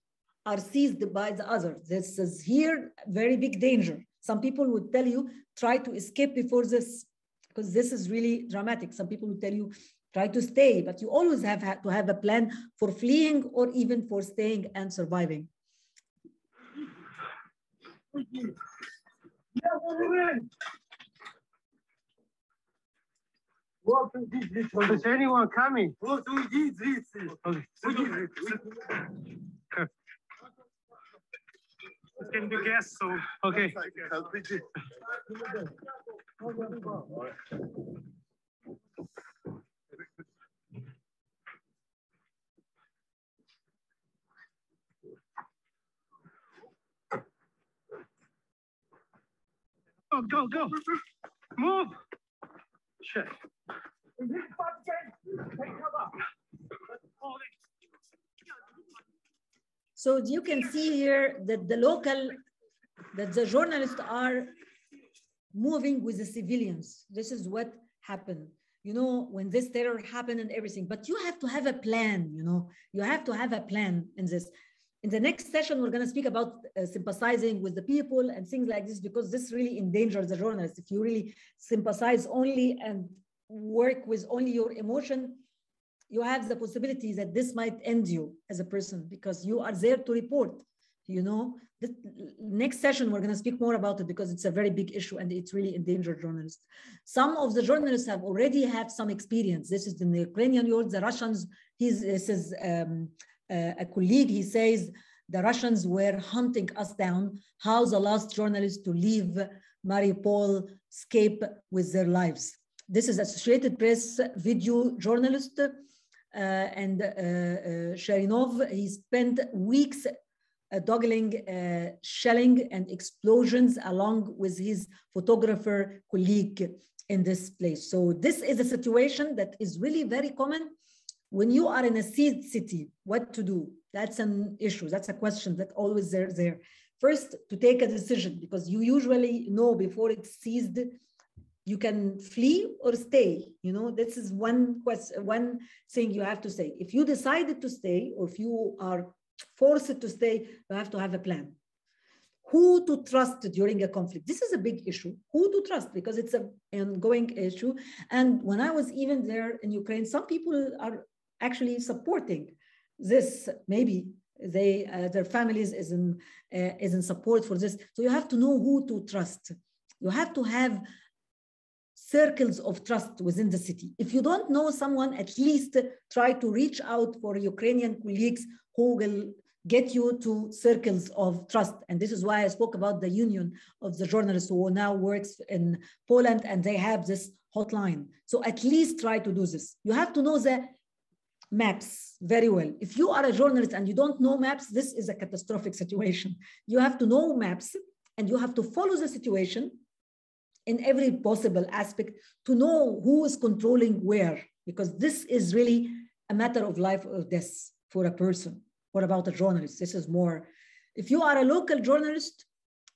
are seized by the other, this is here very big danger. Some people would tell you, try to escape before this, because this is really dramatic. Some people would tell you, try to stay, but you always have to have a plan for fleeing or even for staying and surviving.
Is anyone coming? It's going to be guests, so okay. Go, go. Move. Check.
So you can see here that the journalists are moving with the civilians. This is what happened, you know, when this terror happened and everything. But you have to have a plan, you know, you have to have a plan in this. In the next session, we're going to speak about sympathizing with the people and things like this, because this really endangers the journalists. If you really sympathize only and work with only your emotion, you have the possibility that this might end you as a person, because you are there to report, you know. This next session, we're going to speak more about it because it's a very big issue and it's really endangered journalists. Some of the journalists have already had some experience. This is in the Ukrainian world. The Russians, this is a colleague, he says, the Russians were hunting us down. How the last journalist to leave Mariupol escape with their lives. This is Associated Press video journalist and Sharinov. He spent weeks doggling shelling and explosions along with his photographer colleague in this place. So this is a situation that is really very common. When you are in a seized city, what to do? That's an issue. That's a question that always there. First, to take a decision, because you usually know before it's seized, you can flee or stay. You know, this is one question, one thing you have to say. If you decided to stay, or if you are forced to stay, you have to have a plan. Who to trust during a conflict? This is a big issue. Who to trust, because it's an ongoing issue. And when I was even there in Ukraine, some people are actually supporting this. Maybe they, their families is in support for this. So you have to know who to trust. You have to have circles of trust within the city. If you don't know someone, at least try to reach out for Ukrainian colleagues who will get you to circles of trust. And this is why I spoke about the union of the journalists who now works in Poland, and they have this hotline. So at least try to do this. You have to know the maps very well. If you are a journalist and you don't know maps, this is a catastrophic situation. You have to know maps and you have to follow the situation in every possible aspect to know who is controlling where, because this is really a matter of life or death for a person. What about a journalist? This is more, if you are a local journalist,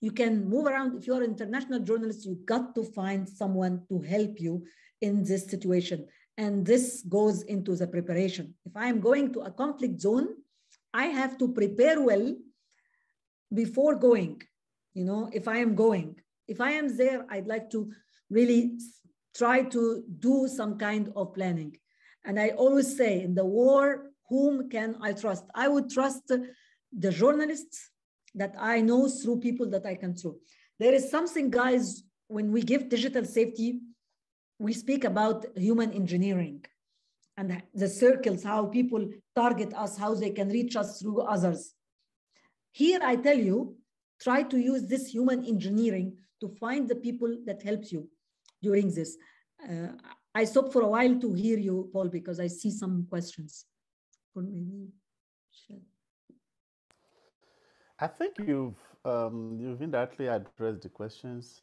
you can move around. If you are an international journalist, you got to find someone to help you in this situation. And this goes into the preparation. If I'm going to a conflict zone, I have to prepare well before going. You know, if I am going, if I am there, I'd like to really try to do some kind of planning. And I always say, in the war, whom can I trust? I would trust the journalists that I know through people that I can trust. There is something, guys, when we give digital safety, we speak about human engineering and the circles, how people target us, how they can reach us through others. Here, I tell you, try to use this human engineering to find the people that helps you during this. I stopped for a while to hear you, Paul, because I see some questions.
I think you've indirectly addressed the questions.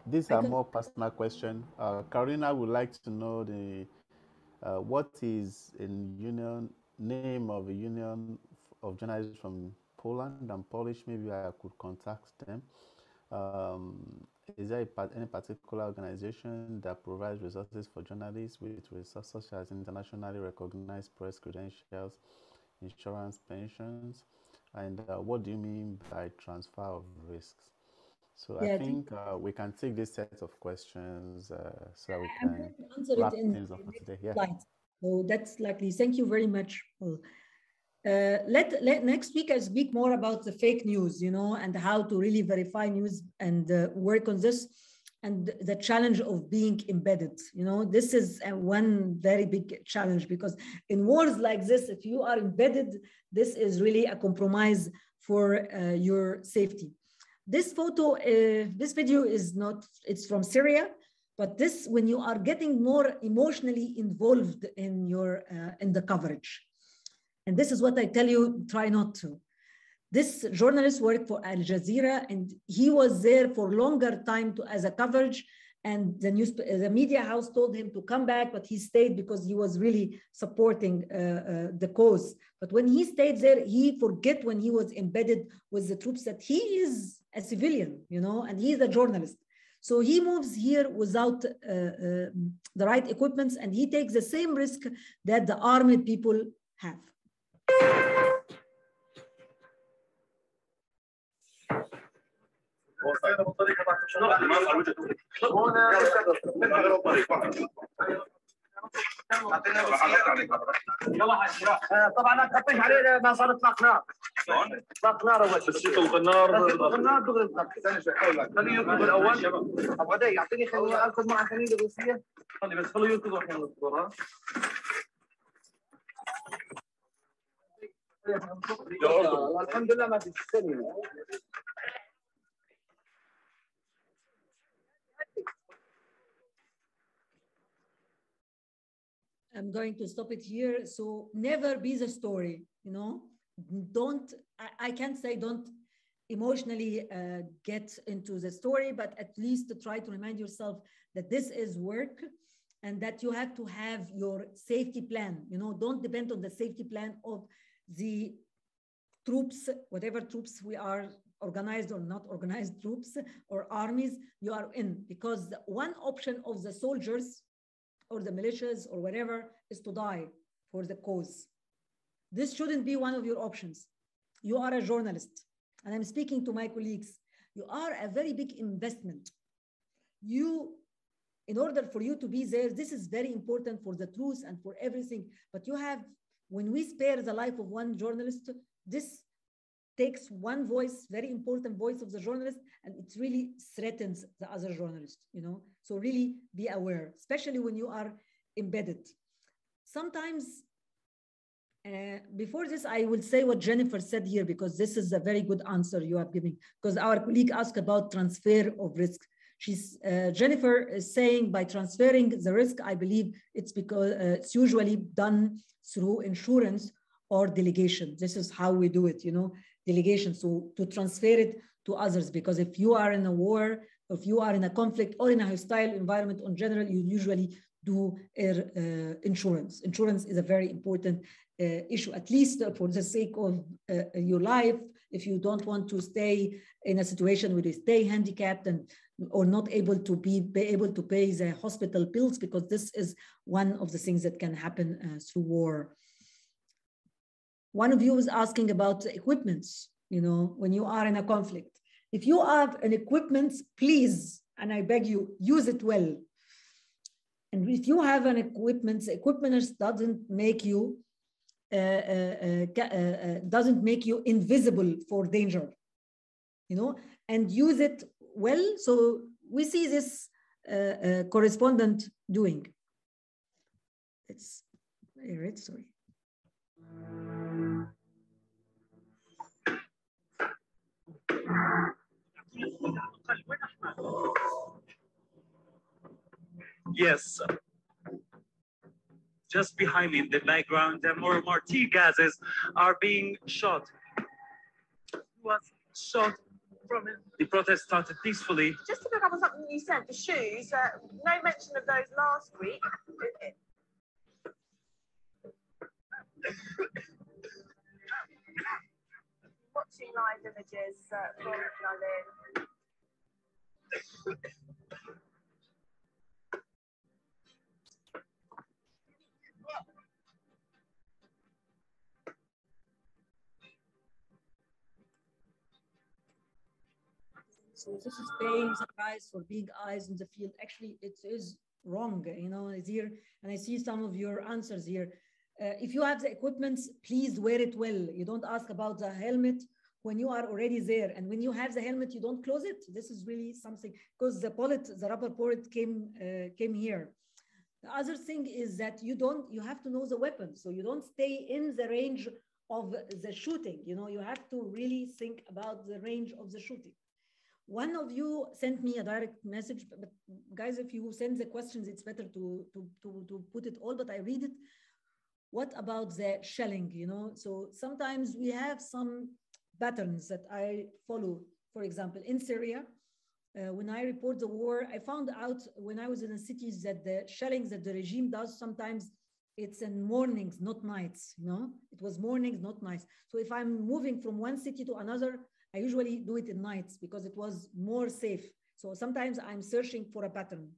These are more personal questions. Karina would like to know what is a name of a union of journalists from Poland and Polish. Maybe I could contact them. Is there any particular organization that provides resources for journalists with resources such as internationally recognized press credentials, insurance, pensions? And what do you mean by transfer of risks? So yeah, I think we can take this set of questions so that we can wrap things up for today. Yeah.
So that's likely. Thank you very much, Paul. Next week I speak more about the fake news, and how to really verify news and work on this, and the challenge of being embedded. This is one very big challenge, because in wars like this, if you are embedded, this is really a compromise for your safety. This photo, this video is not, it's from Syria, but this, when you are getting more emotionally involved in the coverage. And this is what I tell you, try not to. This journalist worked for Al Jazeera, and he was there for longer time as a coverage. And the media house told him to come back, but he stayed because he was really supporting the cause. But when he stayed there, he forget when he was embedded with the troops that he is a civilian, and he's a journalist. So he moves here without the right equipment, and he takes the same risk that the armed people have.
طبعا تحطيه عليه ما صار اطلاق نار. اطلاق نار اول بس يطلق النار. يطلق النار دغري يطلق. خليه يركض الاول. ابو عدي يعطيني خليني اركض معه خليني روسيه. خلي بس خليه يركض الحين الصوره. الحمد لله ما في سليم.
I'm going to stop it here. So never be the story, Don't, I can't say don't emotionally get into the story, but at least to try to remind yourself that this is work and that you have to have your safety plan. Don't depend on the safety plan of the troops, whatever troops we are, organized or not organized troops or armies you are in, because one option of the soldiers or the militias or whatever is to die for the cause. This shouldn't be one of your options. You are a journalist, and I'm speaking to my colleagues. You are a very big investment. In order for you to be there, this is very important for the truth and for everything. But when we spare the life of one journalist, this takes one voice, very important voice of the journalist, and it really threatens the other journalist, So really be aware, especially when you are embedded. Sometimes, before this, I will say what Jennifer said here, because this is a very good answer you are giving, because our colleague asked about transfer of risk. Jennifer is saying by transferring the risk, I believe it's because it's usually done through insurance or delegation. This is how we do it, delegation. So to transfer it to others, because if you are in a war, if you are in a conflict or in a hostile environment in general, you usually do insurance. Insurance is a very important issue, at least for the sake of your life. If you don't want to stay in a situation where you stay handicapped or not able to be able to pay the hospital bills, because this is one of the things that can happen through war. One of you was asking about equipments, when you are in a conflict. If you have an equipment, please, and I beg you, use it well. And if you have an equipment doesn't make you invisible for danger, you know, and use it well. So we see this correspondent doing. It's right, sorry.
Yes. Just behind me in the background, more and more tear gases are being shot. Was shot from it. The protest started peacefully.
Just to pick up on something you said, the shoes, no mention of those last week. Watching live images from Berlin.
So this is paying the price for being eyes in the field. Actually, it is wrong, you know, it's here, and I see some of your answers here. If you have the equipment, please wear it well. You don't ask about the helmet when you are already there. And when you have the helmet, you don't close it. This is really something, because the rubber bullet came here. The other thing is that you have to know the weapon. So you don't stay in the range of the shooting. You know, you have to really think about the range of the shooting. One of you sent me a direct message, but guys, if you send the questions, it's better to put it all, but I read it. What about the shelling, you know? So sometimes we have some patterns that I follow. For example, in Syria, when I report the war, I found out when I was in the cities that the shelling that the regime does, sometimes it's in mornings, not nights, you know? It was mornings, not nights. So if I'm moving from one city to another, I usually do it in nights because it was more safe. So sometimes I'm searching for a pattern.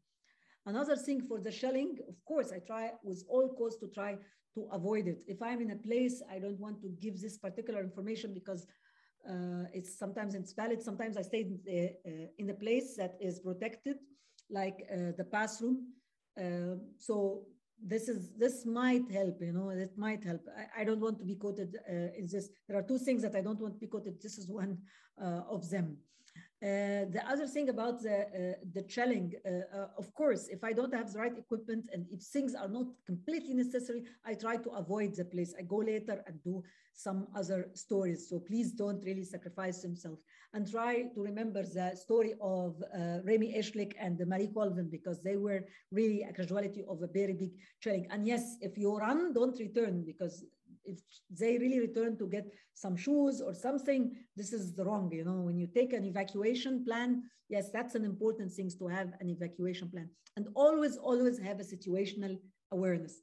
Another thing for the shelling, of course, I try with all costs to try to avoid it. If I'm in a place, I don't want to give this particular information because sometimes it's valid. Sometimes I stay in the place that is protected, like the bathroom. So this might help, you know, it might help. I don't want to be quoted in this. There are two things that I don't want to be quoted. This is one of them. The other thing about the shelling, of course, if I don't have the right equipment and if things are not completely necessary, I try to avoid the place. I go later and do some other stories. So please don't really sacrifice yourself, and try to remember the story of Remy Eshlik and Marie Colvin, because they were really a casualty of a very big shelling. And yes, if you run, don't return, because if they really return to get some shoes or something, this is the wrong, you know. When you take an evacuation plan, yes, that's an important thing, to have an evacuation plan. And always, always have a situational awareness.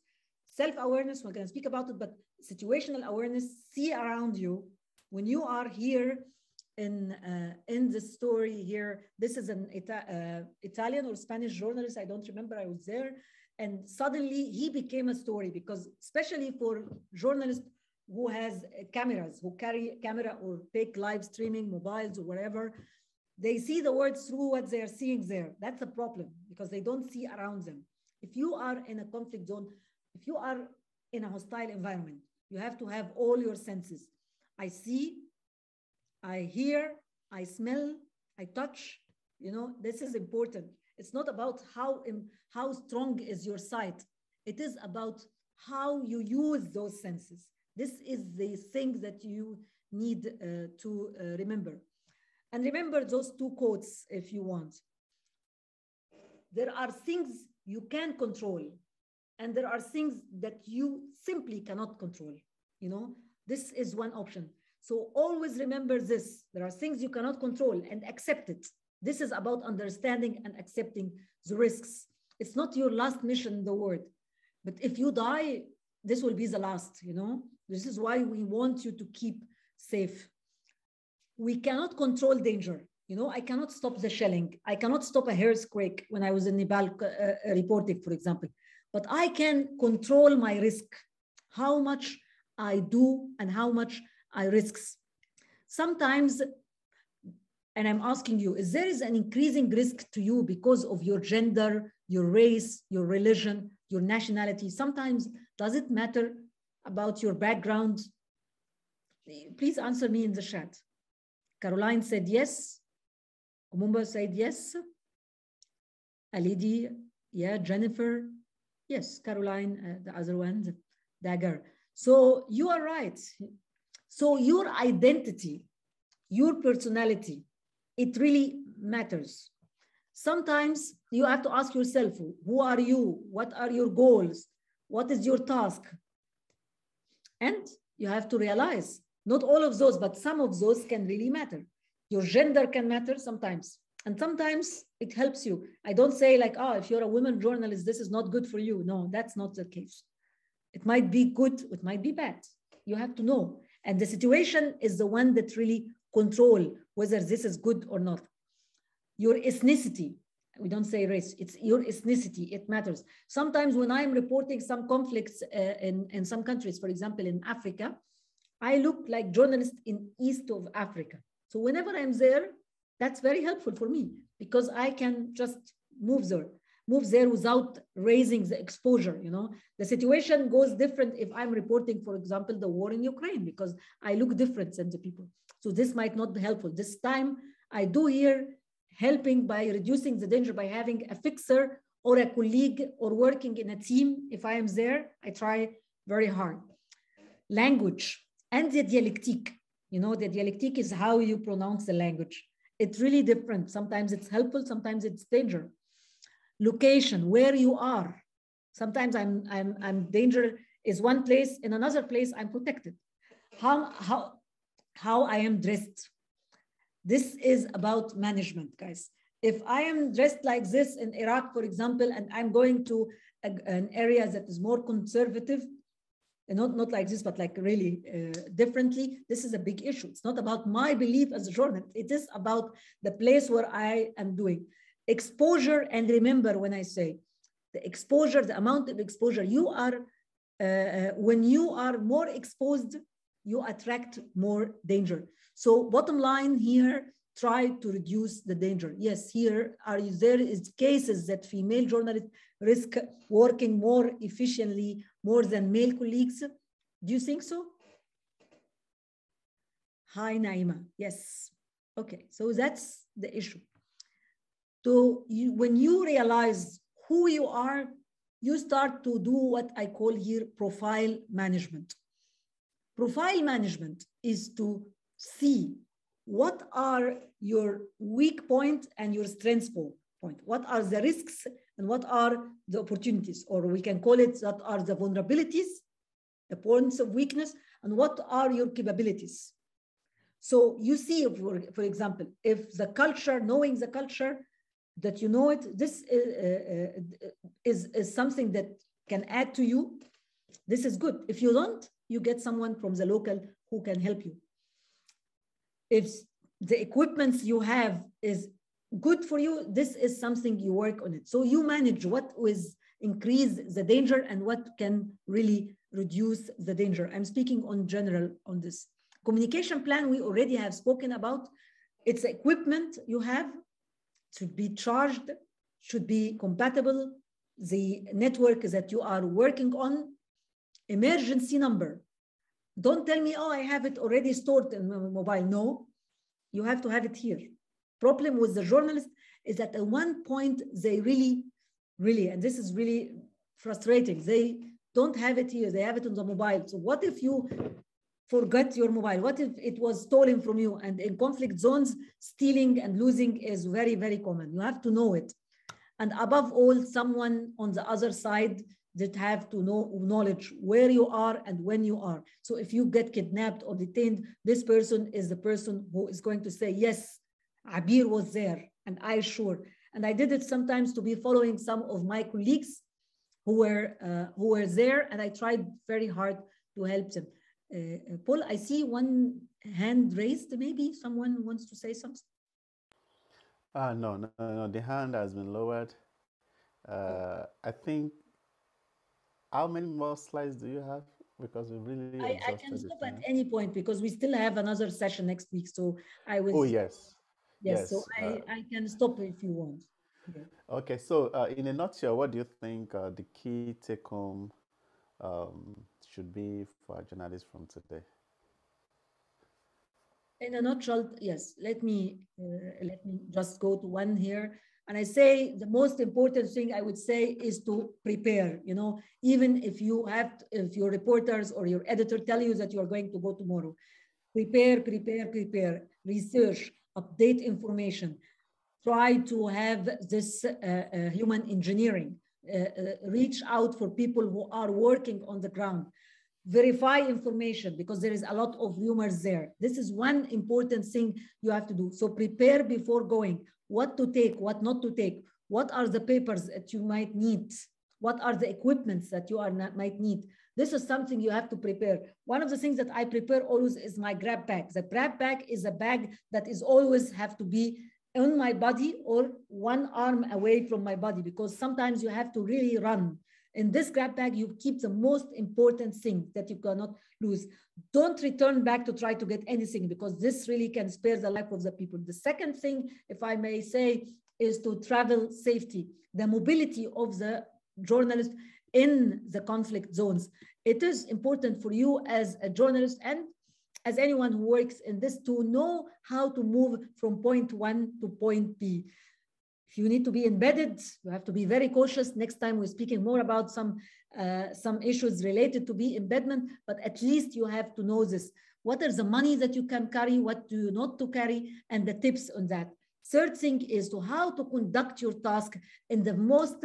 Self-awareness, we're going to speak about it, but situational awareness, see around you. When you are here in the story here, this is an Italian or Spanish journalist, I don't remember, I was there. And suddenly he became a story, because especially for journalists who has cameras, who carry camera or take live streaming, mobiles or whatever, they see the words through what they are seeing there. That's a problem, because they don't see around them. If you are in a conflict zone, if you are in a hostile environment, you have to have all your senses. I see, I hear, I smell, I touch, you know, this is important. It's not about how strong is your sight. It is about how you use those senses. This is the thing that you need to remember. And remember those two quotes if you want. There are things you can control, and there are things that you simply cannot control. You know, this is one option. So always remember this. There are things you cannot control, and accept it. This is about understanding and accepting the risks. It's not your last mission in the world, but if you die, this will be the last, you know? This is why we want you to keep safe. We cannot control danger. You know, I cannot stop the shelling. I cannot stop a earthquake when I was in Nepal reporting, for example, but I can control my risk, how much I do and how much I risk. Sometimes And I'm asking you, is there an increasing risk to you because of your gender, your race, your religion, your nationality? Sometimes, does it matter about your background? Please answer me in the chat. Caroline said yes. Kumumba said yes. Alidi, yeah. Jennifer, yes. Caroline, the other one, Dagger. So you are right. So your identity, your personality, it really matters. Sometimes you have to ask yourself, who are you? What are your goals? What is your task? And you have to realize, not all of those, but some of those can really matter. Your gender can matter sometimes. And sometimes it helps you. I don't say like, oh, if you're a woman journalist, this is not good for you. No, that's not the case. It might be good, it might be bad. You have to know. And the situation is the one that really control whether this is good or not. Your ethnicity, we don't say race, it's your ethnicity, it matters. Sometimes when I'm reporting some conflicts in some countries, for example, in Africa, I look like journalist in East of Africa. So whenever I'm there, that's very helpful for me because I can just move there without raising the exposure. You know, the situation goes different if I'm reporting, for example, the war in Ukraine, because I look different than the people. So this might not be helpful. This time I do here helping by reducing the danger by having a fixer or a colleague or working in a team. If I am there, I try very hard. Language and the dialectique. You know, the dialectique is how you pronounce the language. It's really different. Sometimes it's helpful, sometimes it's danger. Location, where you are. Sometimes I'm danger is one place, in another place I'm protected. How I am dressed. This is about management, guys. If I am dressed like this in Iraq, for example, and I'm going to an area that is more conservative, and not like this, but like really differently, this is a big issue. It's not about my belief as a journalist. It is about the place where I am doing. Exposure, and remember when I say the exposure, the amount of exposure, you are, when you are more exposed, you attract more danger. So bottom line here, try to reduce the danger. Yes, here there is cases that female journalists risk working more efficiently more than male colleagues. Do you think so? Hi, Naima. Yes. Okay, so that's the issue. So when you realize who you are, you start to do what I call here profile management. Profile management is to see what are your weak point and your strength point. What are the risks and what are the opportunities, or we can call it that are the vulnerabilities, the points of weakness, and what are your capabilities. So you see, for example, if the culture, knowing the culture, that you know it, this is something that can add to you. This is good. If you don't, you get someone from the local who can help you. If the equipment you have is good for you, this is something you work on it. So you manage what will increase the danger and what can really reduce the danger. I'm speaking on general on this. Communication plan we already have spoken about. It's equipment you have, should be charged, should be compatible. The network that you are working on, emergency number. Don't tell me, oh, I have it already stored in my mobile. No, you have to have it here. Problem with the journalist is that at one point they really, and this is really frustrating, they don't have it here, they have it on the mobile. So what if you forgot your mobile? What if it was stolen from you? And in conflict zones, stealing and losing is very, very common. You have to know it. And above all, someone on the other side that have to know knowledge where you are and when you are. So if you get kidnapped or detained, this person is the person who is going to say, yes, Abeer was there, and I sure. And I did it sometimes to be following some of my colleagues who were there, and I tried very hard to help them. Paul, I see one hand raised. Maybe someone wants to say something.
No, the hand has been lowered. I think, how many more slides do you have? Because we really
I can stop at any point because we still have another session next week. So I will.
Oh, yes.
Yes, so
Yes.
I can stop if you want. Yeah.
Okay, so in a nutshell, what do you think the key take home um, should be for our journalists from today?
In a nutshell, yes, let me just go to one here. And I say the most important thing I would say is to prepare, you know, even if if your reporters or your editor tell you that you are going to go tomorrow, prepare, research, update information, try to have this human engineering, reach out for people who are working on the ground, verify information because there is a lot of rumors there. This is one important thing you have to do. So prepare before going, what to take, what not to take, what are the papers that you might need, what are the equipments that you might need. This is something you have to prepare. One of the things that I prepare always is my grab bag. The grab bag is a bag that is always have to be on my body or one arm away from my body, because sometimes you have to really run. In this grab bag, you keep the most important thing that you cannot lose. Don't return back to try to get anything, because this really can spare the life of the people. The second thing, if I may say, is to travel safety, the mobility of the journalist in the conflict zones. It is important for you as a journalist and as anyone who works in this to know how to move from point one to point B. If you need to be embedded, you have to be very cautious. Next time we're speaking more about some issues related to be embedment, but at least you have to know this. What are the money that you can carry? What do you not to carry? And the tips on that. Third thing is to how to conduct your task in the most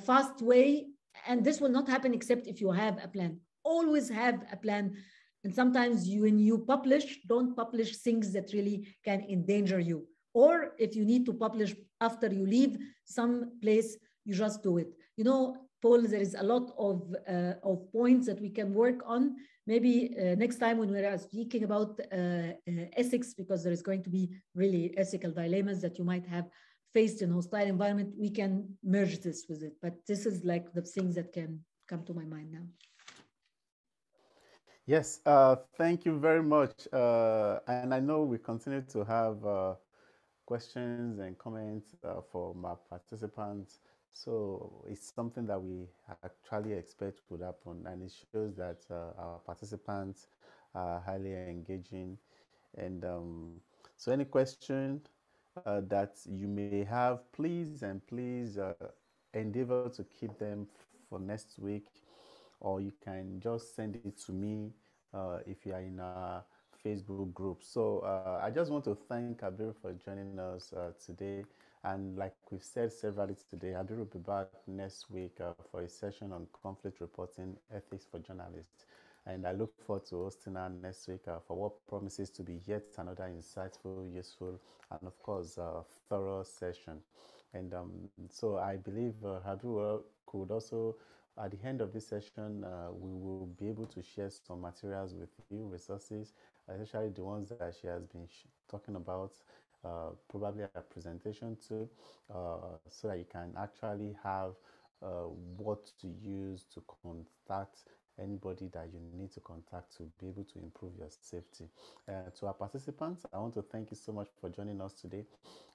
fast way. And this will not happen except if you have a plan. Always have a plan. And sometimes when you publish, don't publish things that really can endanger you. Or if you need to publish after you leave some place, you just do it. You know, Paul, there is a lot of points that we can work on. Maybe next time when we are speaking about ethics, because there is going to be really ethical dilemmas that you might have faced in hostile environment, we can merge this with it. But this is like the things that can come to my mind now.
Yes, thank you very much. And I know we continue to have questions and comments from our participants. So it's something that we actually expect would happen, and it shows that our participants are highly engaging. And so any question that you may have, please endeavor to keep them for next week, or you can just send it to me if you are in our Facebook group. So I just want to thank Abeer for joining us today. And like we've said severally today, Abeer will be back next week for a session on conflict reporting ethics for journalists. And I look forward to hosting her next week for what promises to be yet another insightful, useful, and of course, thorough session. And so I believe Abeer could also, at the end of this session, we will be able to share some materials with you, resources, especially the ones that she has been talking about, probably a presentation too, so that you can actually have what to use to contact anybody that you need to contact to be able to improve your safety. To our participants, I want to thank you so much for joining us today.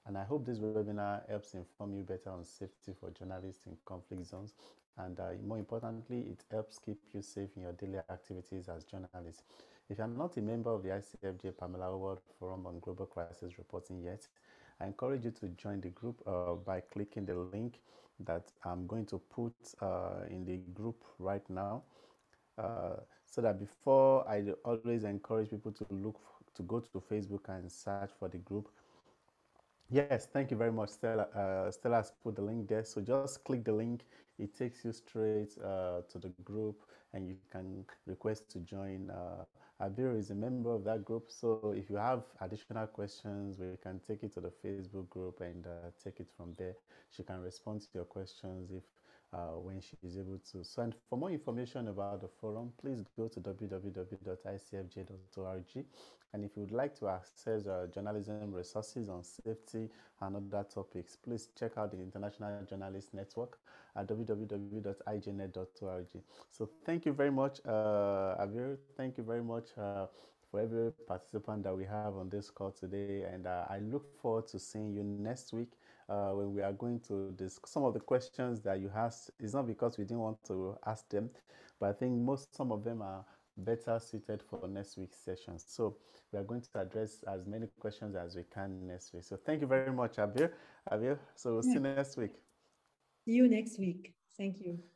And I hope this webinar helps inform you better on safety for journalists in conflict zones. And more importantly, it helps keep you safe in your daily activities as journalists. If you're not a member of the ICFJ Pamela Howard Forum on Global Crisis Reporting yet, I encourage you to join the group by clicking the link that I'm going to put in the group right now. So that before, I always encourage people to go to Facebook and search for the group. Yes, thank you very much, Stella. Stella has put the link there. So just click the link. It takes you straight to the group, and you can request to join. Abeer is a member of that group. So if you have additional questions, we can take it to the Facebook group and take it from there. She can respond to your questions if when she is able to. So, and for more information about the forum, please go to www.icfj.org. And if you would like to access journalism resources on safety and other topics, please check out the International Journalist Network at www.ijnet.org. So thank you very much, Abeer. Thank you very much, for every participant that we have on this call today. And I look forward to seeing you next week when we are going to discuss some of the questions that you asked. It's not because we didn't want to ask them, but I think some of them are better suited for next week's session. So we are going to address as many questions as we can next week. So thank you very much, Abeer. So we'll see you next week.
See you next week. Thank you.